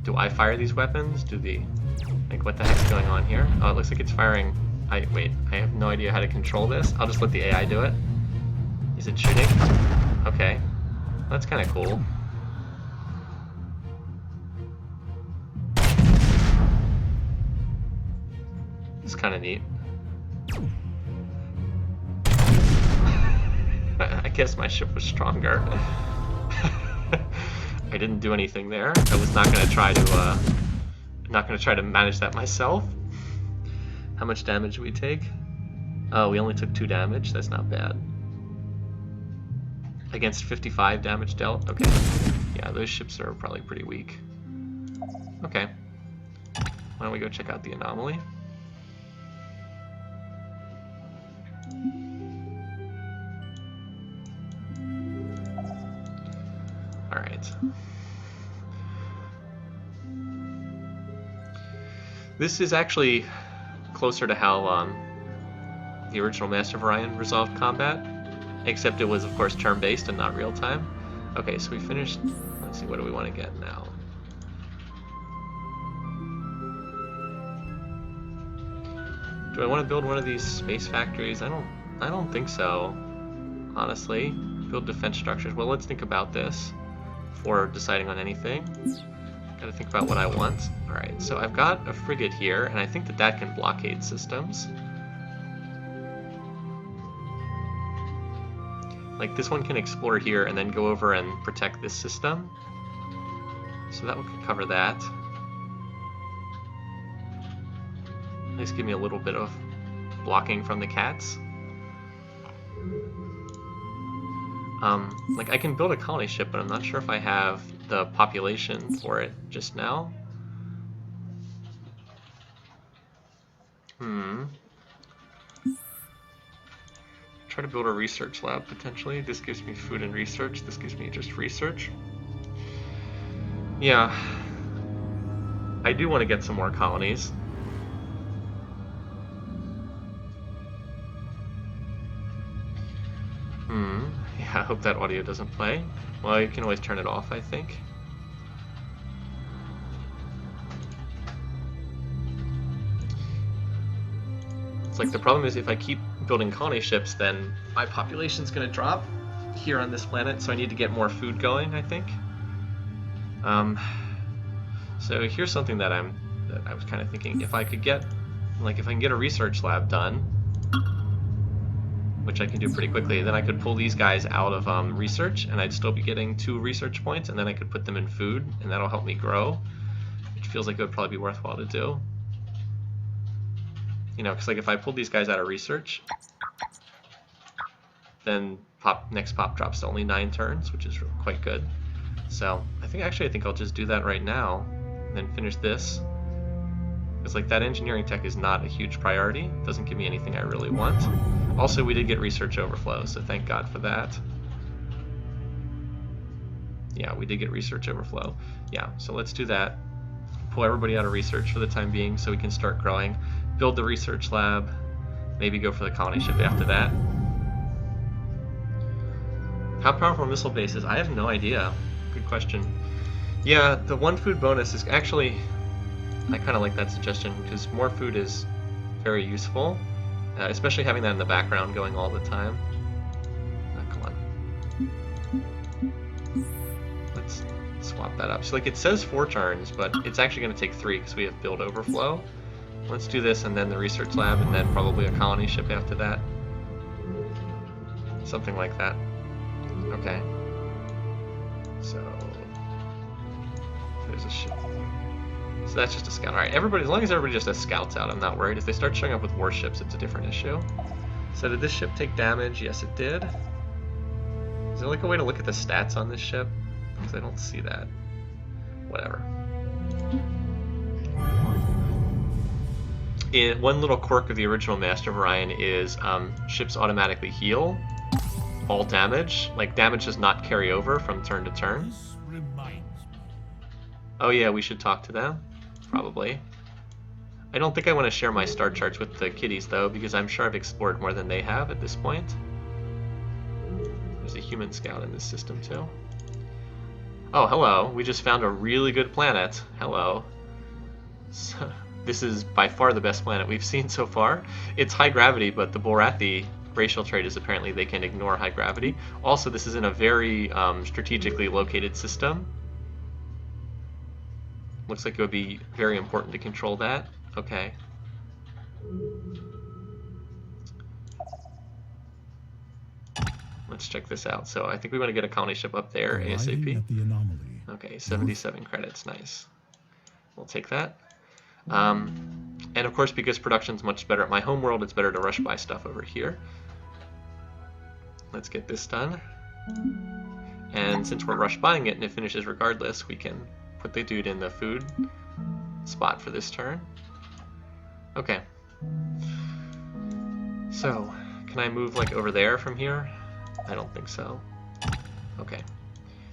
Do I fire these weapons? Do the... Like, what the heck's going on here? Oh, it looks like it's firing... Wait, I have no idea how to control this. I'll just let the AI do it. Is it shooting? Okay. That's kind of cool. It's kind of neat. I guess my ship was stronger. I didn't do anything there. I was not going to try to manage that myself. How much damage do we take? Oh, we only took 2 damage. That's not bad. Against 55 damage dealt? Okay. Yeah, those ships are probably pretty weak. Okay. Why don't we go check out the anomaly? Alright. This is actually closer to how the original Master of Orion resolved combat, except it was, of course, turn-based and not real-time. Okay, so we finished... Let's see, what do we want to get now? Do I want to build one of these space factories? I don't think so, honestly. Build defense structures. Well, let's think about this before deciding on anything. Gotta think about what I want. Alright, so I've got a frigate here, and I think that that can blockade systems. Like, this one can explore here and then go over and protect this system. So that one could cover that. At least give me a little bit of blocking from the cats. Like, I can build a colony ship, but I'm not sure if I have the population for it just now. Try to build a research lab, potentially. This gives me food and research. This gives me just research. Yeah. I do want to get some more colonies. Yeah, I hope that audio doesn't play. Well, you can always turn it off, I think. It's like the problem is if I keep building colony ships, then my population's going to drop here on this planet, so I need to get more food going, I think. So here's something that I was kind of thinking. If I could get, like, if I can get a research lab done, which I can do pretty quickly, then I could pull these guys out of research, and I'd still be getting 2 research points, and then I could put them in food, and that'll help me grow, which feels like it would probably be worthwhile to do. You know, because like if I pulled these guys out of research, then next pop drops to only 9 turns, which is quite good. So I think I'll just do that right now, and then finish this. Because like that engineering tech is not a huge priority. It doesn't give me anything I really want. Also, we did get research overflow, so thank God for that. Yeah, we did get research overflow. Yeah, so let's do that. Pull everybody out of research for the time being so we can start growing. Build the research lab. Maybe go for the colony ship after that. How powerful a missile base is? I have no idea. Good question. Yeah, the 1 food bonus is actually... I kind of like that suggestion because more food is very useful, especially having that in the background going all the time. Oh, come on. Let's swap that up. So like it says 4 turns, but it's actually going to take 3 because we have build overflow. Let's do this and then the research lab and then probably a colony ship after that. Something like that. Okay. So there's a ship. So that's just a scout. Alright, as long as everybody just has scouts out, I'm not worried. If they start showing up with warships, it's a different issue. So did this ship take damage? Yes, it did. Is there like a way to look at the stats on this ship? Because I don't see that. Whatever. One little quirk of the original Master of Orion is ships automatically heal all damage. Like, damage does not carry over from turn to turn. Oh yeah, we should talk to them. Probably. I don't think I want to share my star charts with the kiddies though, because I'm sure I've explored more than they have at this point. There's a human scout in this system too. Oh, hello. We just found a really good planet. Hello. So, this is by far the best planet we've seen so far. It's high gravity, but the Borathi racial trait is apparently they can ignore high gravity. Also, this is in a very strategically located system. Looks like it would be very important to control that. Okay. Let's check this out. So I think we want to get a colony ship up there ASAP. At the anomaly. Okay, 77 credits. Nice. We'll take that. And of course, because production's much better at my home world, it's better to rush by stuff over here. Let's get this done. And since we're rush buying it and it finishes regardless, we can put the dude in the food spot for this turn. Okay. So, can I move like over there from here? I don't think so. Okay.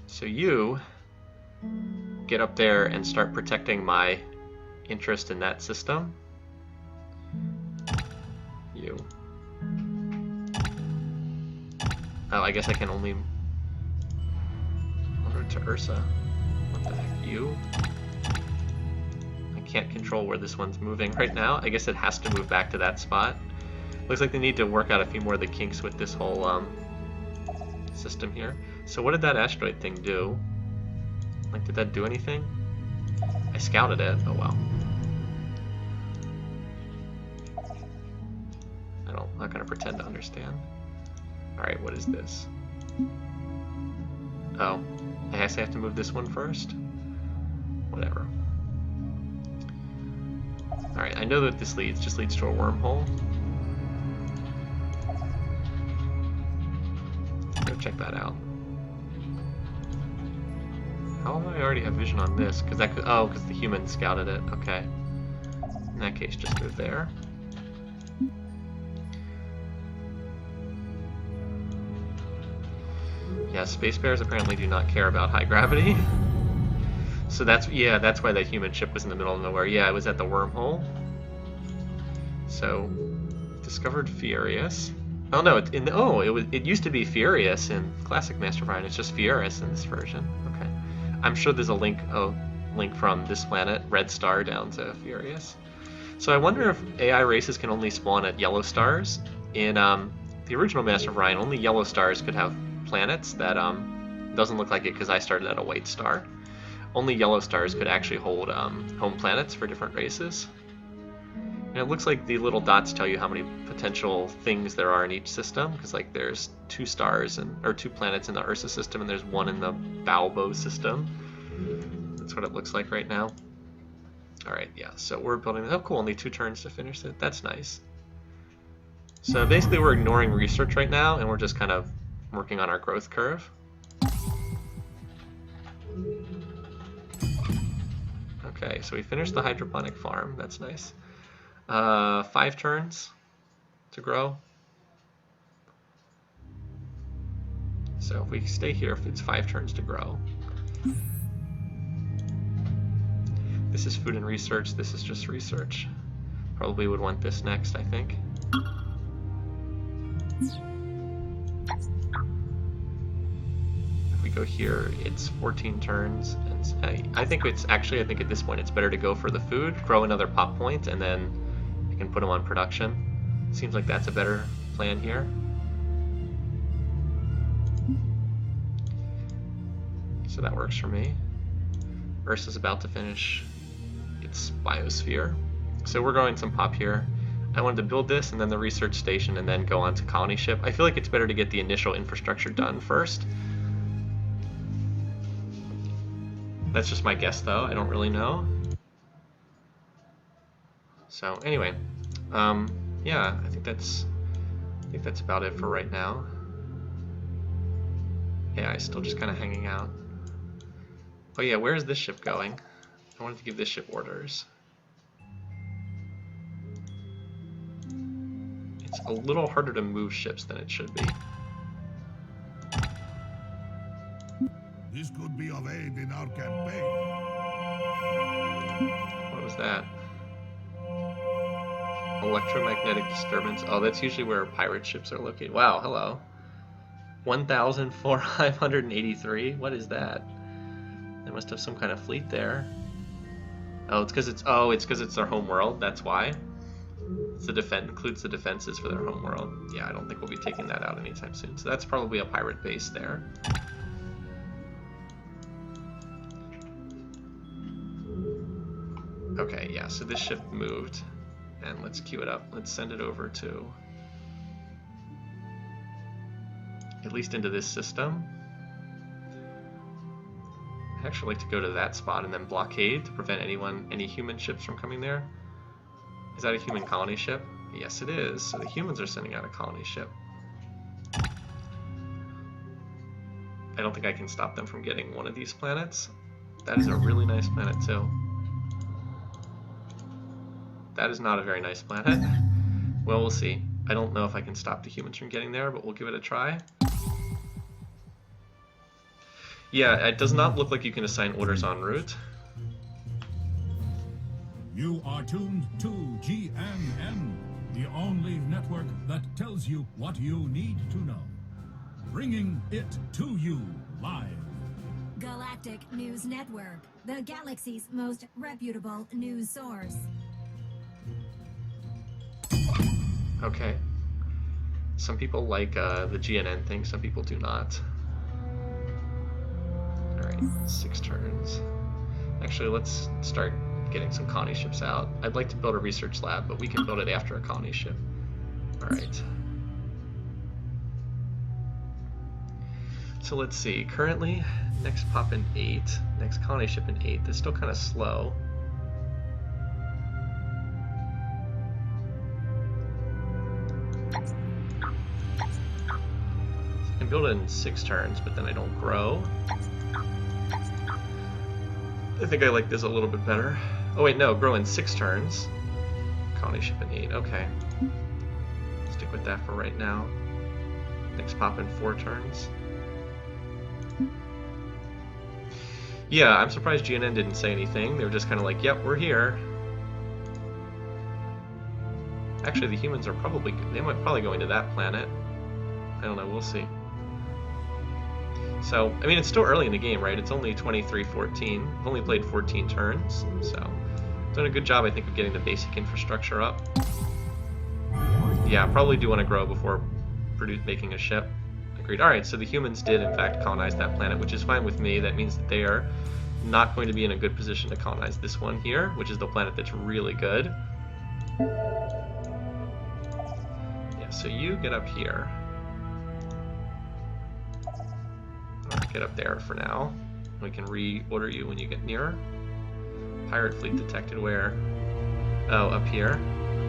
So you get up there and start protecting my interest in that system. You. Oh, I guess I can only over to Ursa. What the heck? You? I can't control where this one's moving right now. I guess it has to move back to that spot. Looks like they need to work out a few more of the kinks with this whole system here. So what did that asteroid thing do? Like, did that do anything? I scouted it. Oh well. I'm not gonna pretend to understand. Alright, what is this? Oh, I guess I have to move this one first? Whatever. Alright, I know that this just leads to a wormhole. Go check that out. How do I already have vision on this? Because that could, oh, because the human scouted it. Okay. In that case, just move there. Yeah, space bears apparently do not care about high gravity. So that's why that human ship was in the middle of nowhere. Yeah, it was at the wormhole. So, discovered Furious. Oh no, it used to be Furious in classic Master of Orion. It's just Furious in this version. Okay, I'm sure there's a link from this planet, Red Star, down to Furious. So I wonder if AI races can only spawn at yellow stars. In the original Master of Orion, only yellow stars could have planets. That doesn't look like it because I started at a white star. only yellow stars could actually hold home planets for different races. And it looks like the little dots tell you how many potential things there are in each system, because like there's 2 stars or 2 planets in the Ursa system, and there's 1 in the Balbo system. That's what it looks like right now. All right, yeah. So we're building. Oh, cool! Only 2 turns to finish it. That's nice. So basically, we're ignoring research right now, and we're just kind of working on our growth curve. Okay, so we finished the hydroponic farm. That's nice. 5 turns to grow. So if we stay here, if it's 5 turns to grow. This is food and research. This is just research. Probably would want this next, I think. If we go here, it's 14 turns, and I think at this point it's better to go for the food, grow another pop point, and then you can put them on production. Seems like that's a better plan here. So that works for me. Ursa's about to finish its biosphere. So we're growing some pop here. I wanted to build this and then the research station and then go on to colony ship. I feel like it's better to get the initial infrastructure done first. That's just my guess though, I don't really know. So anyway, yeah, I think that's about it for right now. Yeah, I'm still just kind of hanging out. Oh yeah, where is this ship going? I wanted to give this ship orders. It's a little harder to move ships than it should be. This could be of aid in our campaign. What was that? Electromagnetic disturbance. Oh, that's usually where pirate ships are located. Wow, hello. 1,583? What is that? They must have some kind of fleet there. Oh, it's because it's their home world. That's why. It's the includes the defenses for their home world. Yeah, I don't think we'll be taking that out anytime soon. So that's probably a pirate base there. Okay, yeah. So this ship moved, and let's queue it up. Let's send it over to at least into this system. I'd actually like to go to that spot and then blockade to prevent any human ships from coming there. Is that a human colony ship? Yes, it is. So the humans are sending out a colony ship. I don't think I can stop them from getting one of these planets. That is a really nice planet too. That is not a very nice planet. Well, we'll see. I don't know if I can stop the humans from getting there, but we'll give it a try. Yeah, it does not look like you can assign orders en route. You are tuned to GNN, the only network that tells you what you need to know. Bringing it to you live. Galactic News Network, the galaxy's most reputable news source. Okay. Some people like the GNN thing, some people do not. Alright, 6 turns. Actually, let's start getting some colony ships out. I'd like to build a research lab, but we can build it after a colony ship. Alright. So let's see. Currently, next pop in 8, next colony ship in 8. That's still kind of slow. So I can build it in 6 turns, but then I don't grow. I think I like this a little bit better. Oh wait, no, grow in 6 turns. Colony ship in 8, okay. Stick with that for right now. Next pop in 4 turns. Yeah, I'm surprised GNN didn't say anything. They were just kind of like, yep, we're here. Actually, the humans are probably, they might probably go into that planet. I don't know, we'll see. So, I mean, it's still early in the game, right? It's only 23-14. I've only played 14 turns, so done a good job, I think, of getting the basic infrastructure up. Yeah, probably do want to grow before making a ship. Agreed. Alright, so the humans did, in fact, colonize that planet, which is fine with me. That means that they are not going to be in a good position to colonize this one here, which is the planet that's really good. Yeah, so you get up here. Or get up there for now. We can reorder you when you get nearer. Pirate fleet detected where? Oh, up here.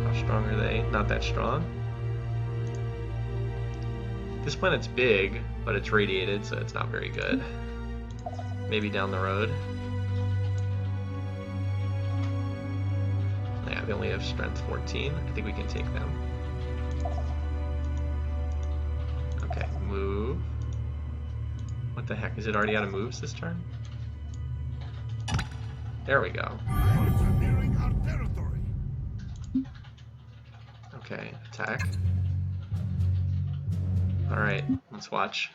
How strong are they? Not that strong. This planet's big, but it's radiated, so it's not very good. Maybe down the road. Yeah, they only have strength 14. I think we can take them. Okay, move. What the heck? Is it already out of moves this turn? There we go. Pirates are nearing our territory. Okay, attack. Alright, let's watch.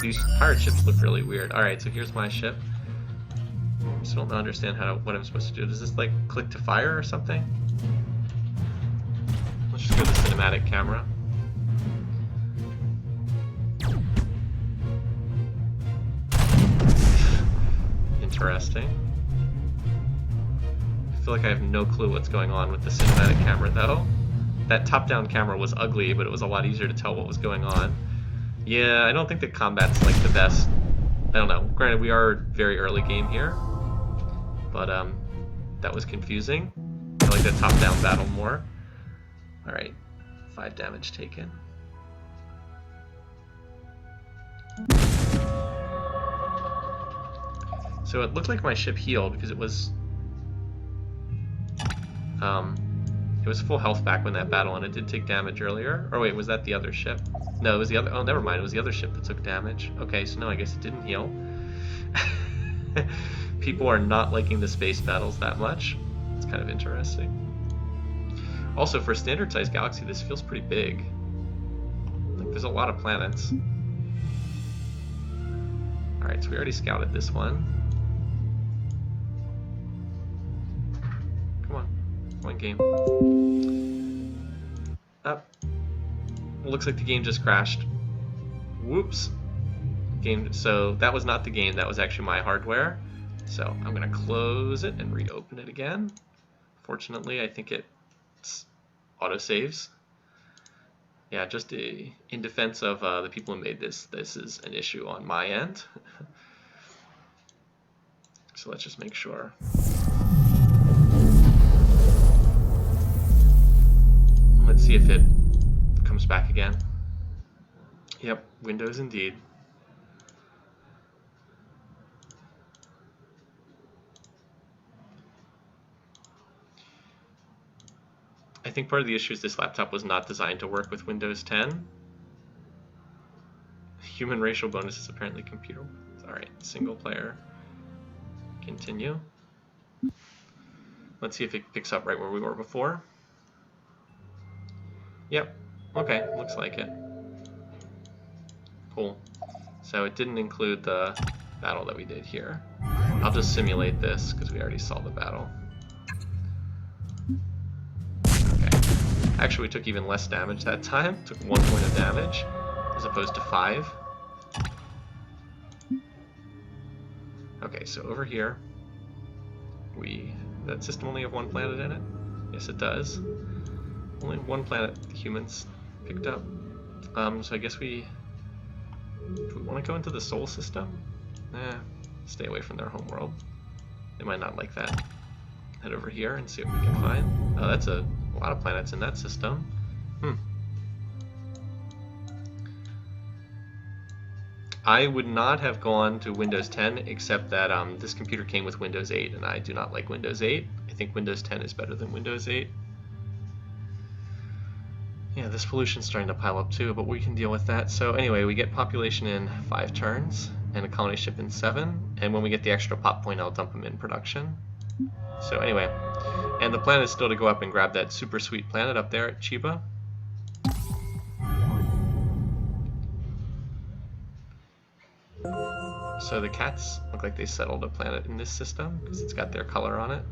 These pirate ships look really weird. Alright, so here's my ship. I still don't understand what I'm supposed to do. Does this like click to fire or something? Let's just go to the cinematic camera. Interesting. I feel like I have no clue what's going on with the cinematic camera though. That top-down camera was ugly, but it was a lot easier to tell what was going on. Yeah, I don't think that combat's like the best. I don't know. Granted, we are very early game here, but that was confusing. I like that top-down battle more. All right, 5 damage taken. So it looked like my ship healed because it was full health back when that battle, and it did take damage earlier. Or wait, was that the other ship? No, it was the other. Oh, never mind. It was the other ship that took damage. Okay, so no, I guess it didn't heal. People are not liking the space battles that much. It's kind of interesting. Also, for a standard-sized galaxy, this feels pretty big. Like, there's a lot of planets. All right, so we already scouted this one. Come on, one game. Up. Looks like the game just crashed. Whoops. So that was not the game, that was actually my hardware. So I'm gonna close it and reopen it again. Fortunately, I think it's autosaves. Yeah, just in defense of the people who made this, this is an issue on my end. So let's just make sure. Let's see if it comes back again. Yep, Windows indeed. I think part of the issue is this laptop was not designed to work with Windows 10. Human racial bonuses apparently computer. Alright, single player. Continue. Let's see if it picks up right where we were before. Yep. Okay, looks like it. Cool. So it didn't include the battle that we did here. I'll just simulate this because we already saw the battle. Okay. Actually, we took even less damage that time. Took 1 point of damage as opposed to 5. Okay, so over here, that system only have 1 planet in it? Yes, it does. Only 1 planet the humans picked up. So I guess do we want to go into the Sol system? Stay away from their homeworld. They might not like that. Head over here and see what we can find. Oh, that's a lot of planets in that system. I would not have gone to Windows 10 except that this computer came with Windows 8 and I do not like Windows 8. I think Windows 10 is better than Windows 8. Yeah, this pollution's starting to pile up too, but we can deal with that. So anyway, we get population in 5 turns and a colony ship in 7, and when we get the extra pop point, I'll dump them in production. So anyway, and the plan is still to go up and grab that super sweet planet up there at Chiba. So the cats look like they settled a planet in this system because it's got their color on it.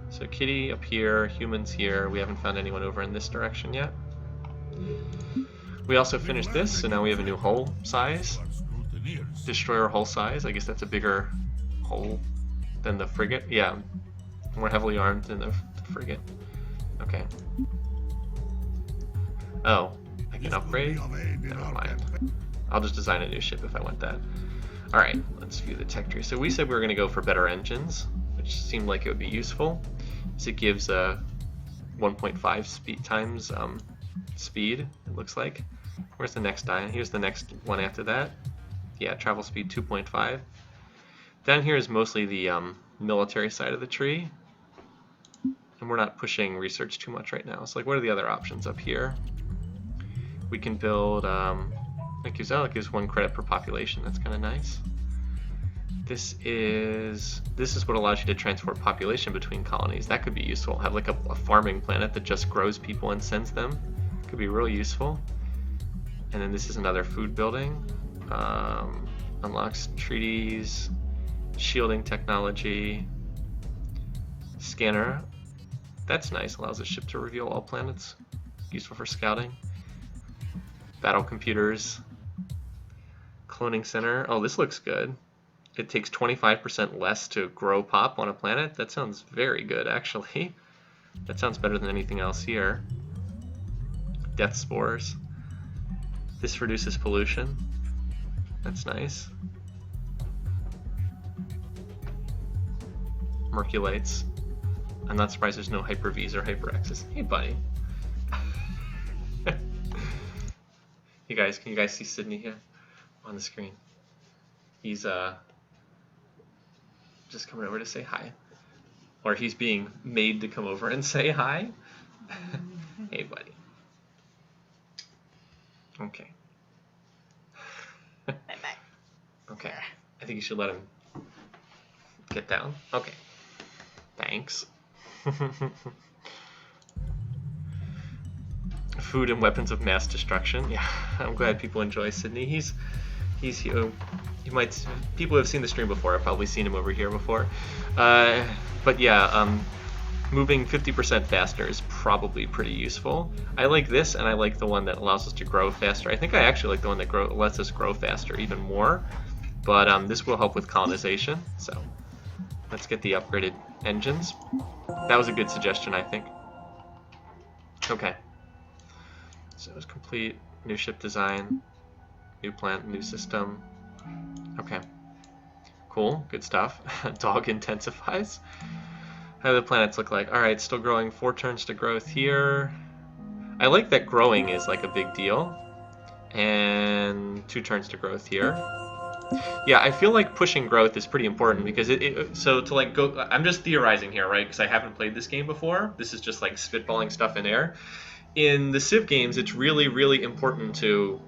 So kitty up here, humans here. We haven't found anyone over in this direction yet. We also finished this, so now we have a new hull size. Destroyer hull size. I guess that's a bigger hull than the frigate. Yeah, more heavily armed than the frigate. Okay. Oh, I can upgrade? Never mind. I'll just design a new ship if I want that. Alright, let's view the tech tree. So we said we were going to go for better engines, which seemed like it would be useful, as it gives 1.5 speed times speed, it looks like. Where's the next die? Here's the next one after that. Yeah, travel speed 2.5. Down here is mostly the military side of the tree, and we're not pushing research too much right now. So like, what are the other options up here? We can build, it gives 1 credit per population. That's kind of nice. This is what allows you to transport population between colonies. That could be useful. Have like a farming planet that just grows people and sends them. Could be really useful. And then this is another food building. Unlocks treaties, shielding technology, scanner. That's nice. Allows the ship to reveal all planets. Useful for scouting. Battle computers. Cloning center. Oh, this looks good. It takes 25% less to grow pop on a planet. That sounds very good, actually. That sounds better than anything else here. Death spores. This reduces pollution. That's nice. Merculites. I'm not surprised there's no Hyper-Vs or Hyper-Xs. Hey, buddy. Hey guys, can you guys see Sydney here on the screen? He's just coming over to say hi. Or he's being made to come over and say hi. Hey, buddy. Okay. Bye-bye. Okay. I think you should let him get down. Okay. Thanks. Food and weapons of mass destruction. Yeah, I'm glad people enjoy Sydney. He's here. You might, people who have seen the stream before have probably seen him over here before. But yeah, moving 50% faster is probably pretty useful. I like this, and I like the one that allows us to grow faster. I think I actually like the one that lets us grow faster even more. But this will help with colonization. So let's get the upgraded engines. That was a good suggestion, I think. Okay. So it's complete, new ship design, new plant, new system. Okay. Cool, good stuff. Dog intensifies. How do the planets look like? Alright, still growing, 4 turns to growth here. I like that growing is like a big deal. And 2 turns to growth here. Yeah, I feel like pushing growth is pretty important because so to like go, I'm just theorizing here, right? Because I haven't played this game before. This is just like spitballing stuff in air. In the Civ games, it's really, really important to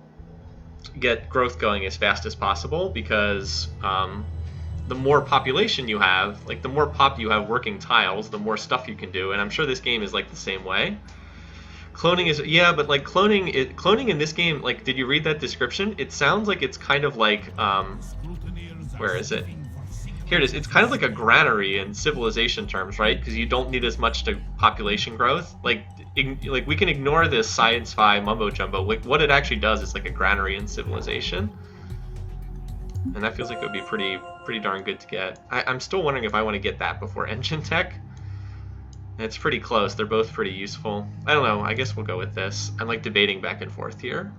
get growth going as fast as possible because the more population you have, like the more pop you have working tiles, the more stuff you can do. And I'm sure this game is like the same way. Cloning is, yeah, but like cloning in this game, like, did you read that description? It sounds like it's kind of like, where is it? Here it is. It's kind of like a granary in civilization terms, right? Because you don't need as much to population growth. Like we can ignore this science-fi mumbo-jumbo. Like, what it actually does is like a granary in civilization. And that feels like it would be pretty darn good to get. I'm still wondering if I want to get that before engine tech. It's pretty close. They're both pretty useful. I don't know. I guess we'll go with this. I'm like debating back and forth here.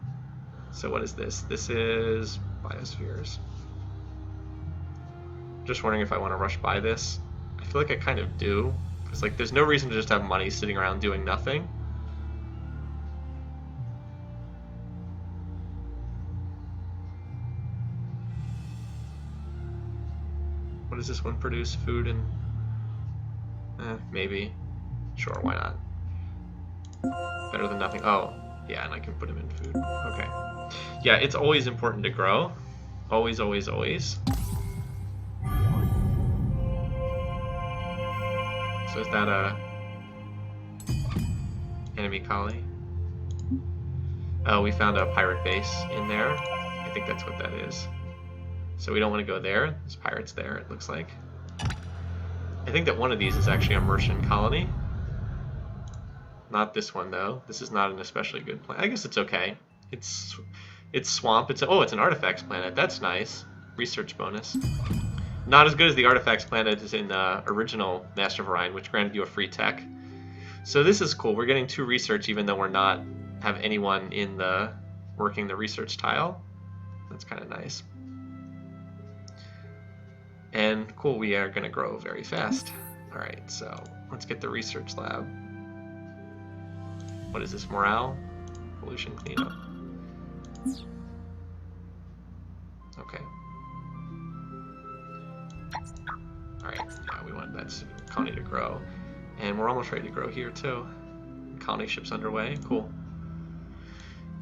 So what is this? This is biospheres. Just wondering if I want to rush by this. I feel like I kind of do. Because like there's no reason to just have money sitting around doing nothing. What does this one produce? Food and... maybe. Sure, why not? Better than nothing. Oh, yeah, and I can put them in food. Okay. Yeah, it's always important to grow. Always, always, always. So is that a enemy colony? Oh, we found a pirate base in there. I think that's what that is. So we don't want to go there. There's pirates there, it looks like. I think that one of these is actually a Martian colony. Not this one though. This is not an especially good planet. I guess it's okay. It's swamp. It's an artifacts planet. That's nice. Research bonus. Not as good as the artifacts planet is in the original Master of Orion, which granted you a free tech. So this is cool. We're getting 2 research even though we're not have anyone in the working the research tile. That's kind of nice. And cool, we are going to grow very fast. All right, so let's get the research lab. What is this, morale? Pollution cleanup. Okay. Alright, yeah, we want that colony to grow. And we're almost ready to grow here too. Colony ship's underway, cool.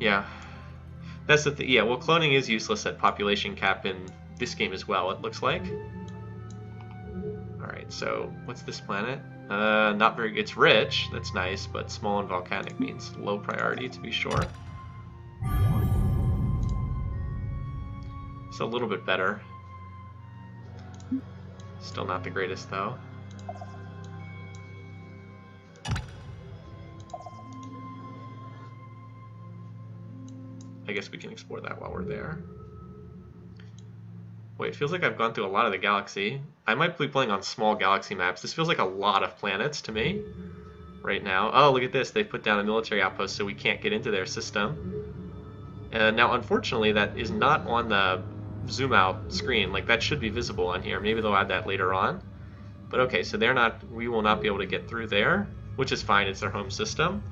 Yeah. That's the thing, yeah, well cloning is useless at population cap in this game as well, it looks like. Alright, so what's this planet? Not very, it's rich, that's nice, but small and volcanic means low priority to be sure. It's a little bit better. Still not the greatest though. I guess we can explore that while we're there. Wait, it feels like I've gone through a lot of the galaxy. I might be playing on small galaxy maps. This feels like a lot of planets to me right now. Oh, look at this. They put down a military outpost so we can't get into their system. Now, unfortunately, that is not on the zoom out screen. Like, that should be visible on here. Maybe they'll add that later on. But okay, so we will not be able to get through there, which is fine. It's their home system.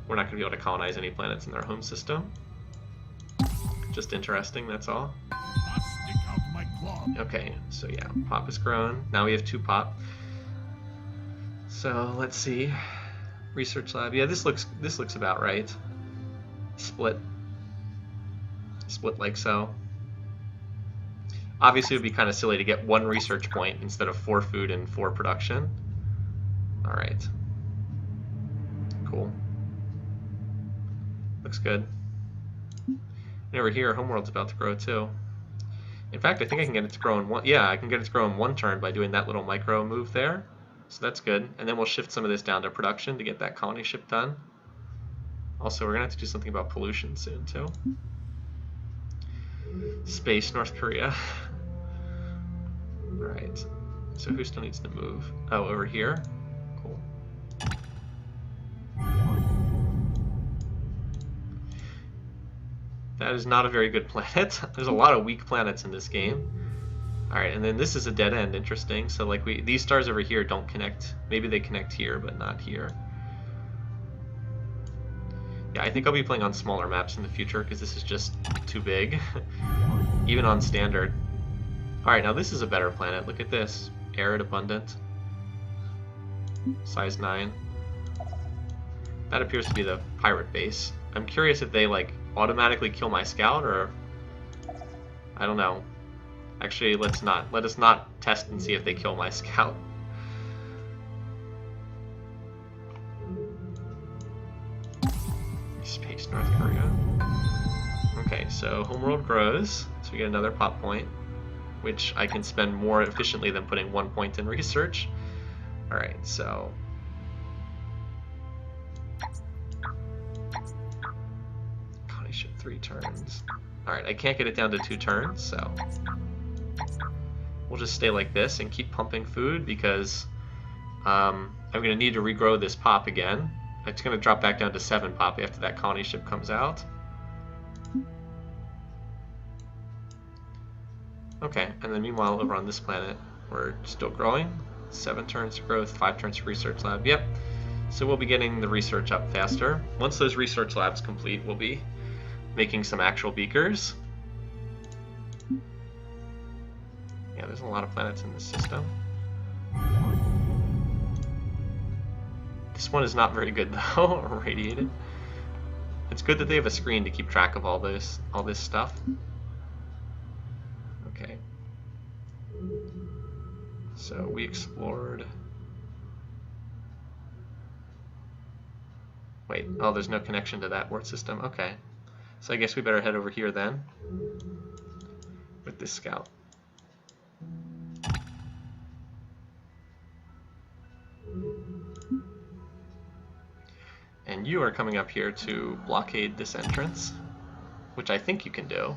We're not going to be able to colonize any planets in their home system. Just interesting, that's all. Okay, so yeah, pop is grown. Now we have 2 pop. So let's see. Research lab. Yeah, this looks about right. Split like so. Obviously it would be kind of silly to get 1 research point instead of 4 food and 4 production. Alright. Cool. Looks good. And over here, Homeworld's about to grow too. In fact, I think I can get it to grow in one. Yeah, I can get it to grow in 1 turn by doing that little micro move there. So that's good. And then we'll shift some of this down to production to get that colony ship done. Also, we're gonna have to do something about pollution soon too. Space, North Korea. All right. So who still needs to move? Oh, over here. Cool. That is not a very good planet. There's a lot of weak planets in this game. Alright, and then this is a dead end, interesting. So like these stars over here don't connect. Maybe they connect here, but not here. Yeah, I think I'll be playing on smaller maps in the future because this is just too big. Even on standard. Alright, now this is a better planet. Look at this. Arid, abundant. Size 9. That appears to be the pirate base. I'm curious if they like automatically kill my scout, or I don't know. Actually, let us not test and see if they kill my scout. Space, North Korea. Okay, so Homeworld grows, so we get another pop point, which I can spend more efficiently than putting 1 point in research. Alright, so 3 turns. Alright, I can't get it down to 2 turns, so we'll just stay like this and keep pumping food because I'm going to need to regrow this pop again. It's going to drop back down to 7 pop after that colony ship comes out. Okay, and then meanwhile over on this planet we're still growing. 7 turns of growth, 5 turns of research lab. Yep. So we'll be getting the research up faster. Once those research labs complete, we'll be making some actual beakers. Yeah, there's a lot of planets in this system. This one is not very good though, irradiated. It's good that they have a screen to keep track of all this stuff. Okay. So we explored. Wait, oh, there's no connection to that ward system. Okay. So I guess we better head over here then with this scout. then you are coming up here to blockade this entrance, which I think you can do.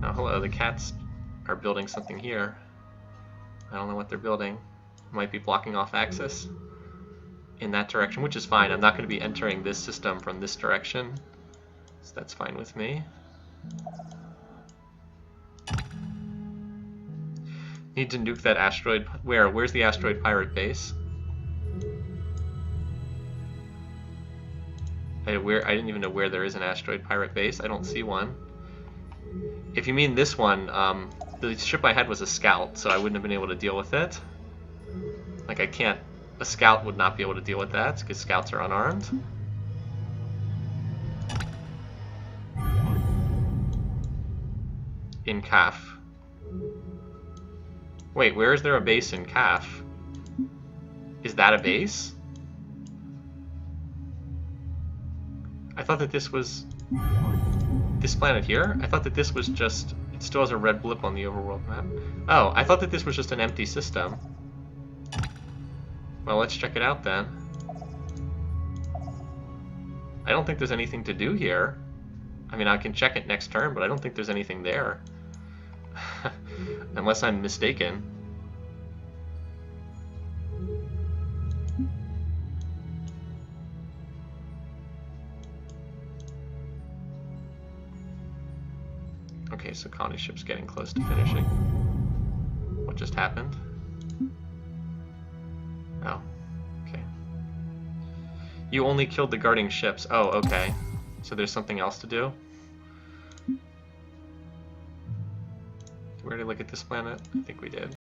Oh, hello, the cats are building something here. I don't know what they're building. Might be blocking off access in that direction, which is fine. I'm not going to be entering this system from this direction, so that's fine with me. Need to nuke that asteroid. Where's the asteroid pirate base? I didn't even know where there is an asteroid pirate base. I don't see one. If you mean this one, the ship I had was a scout, so I wouldn't have been able to deal with it. Like, I can't... A scout would not be able to deal with that, because scouts are unarmed. In Kaf. Wait, where is there a base in Kaf? Is that a base? I thought that this was... This planet here? I thought that this was just... It still has a red blip on the overworld map. Oh, I thought that this was just an empty system. Well, let's check it out then. I don't think there's anything to do here. I mean, I can check it next turn, but I don't think there's anything there. Unless I'm mistaken. Okay, so colony ship's getting close to finishing. What just happened? Oh, okay. You only killed the guarding ships. Oh, okay. So there's something else to do? Did we already look at this planet? I think we did.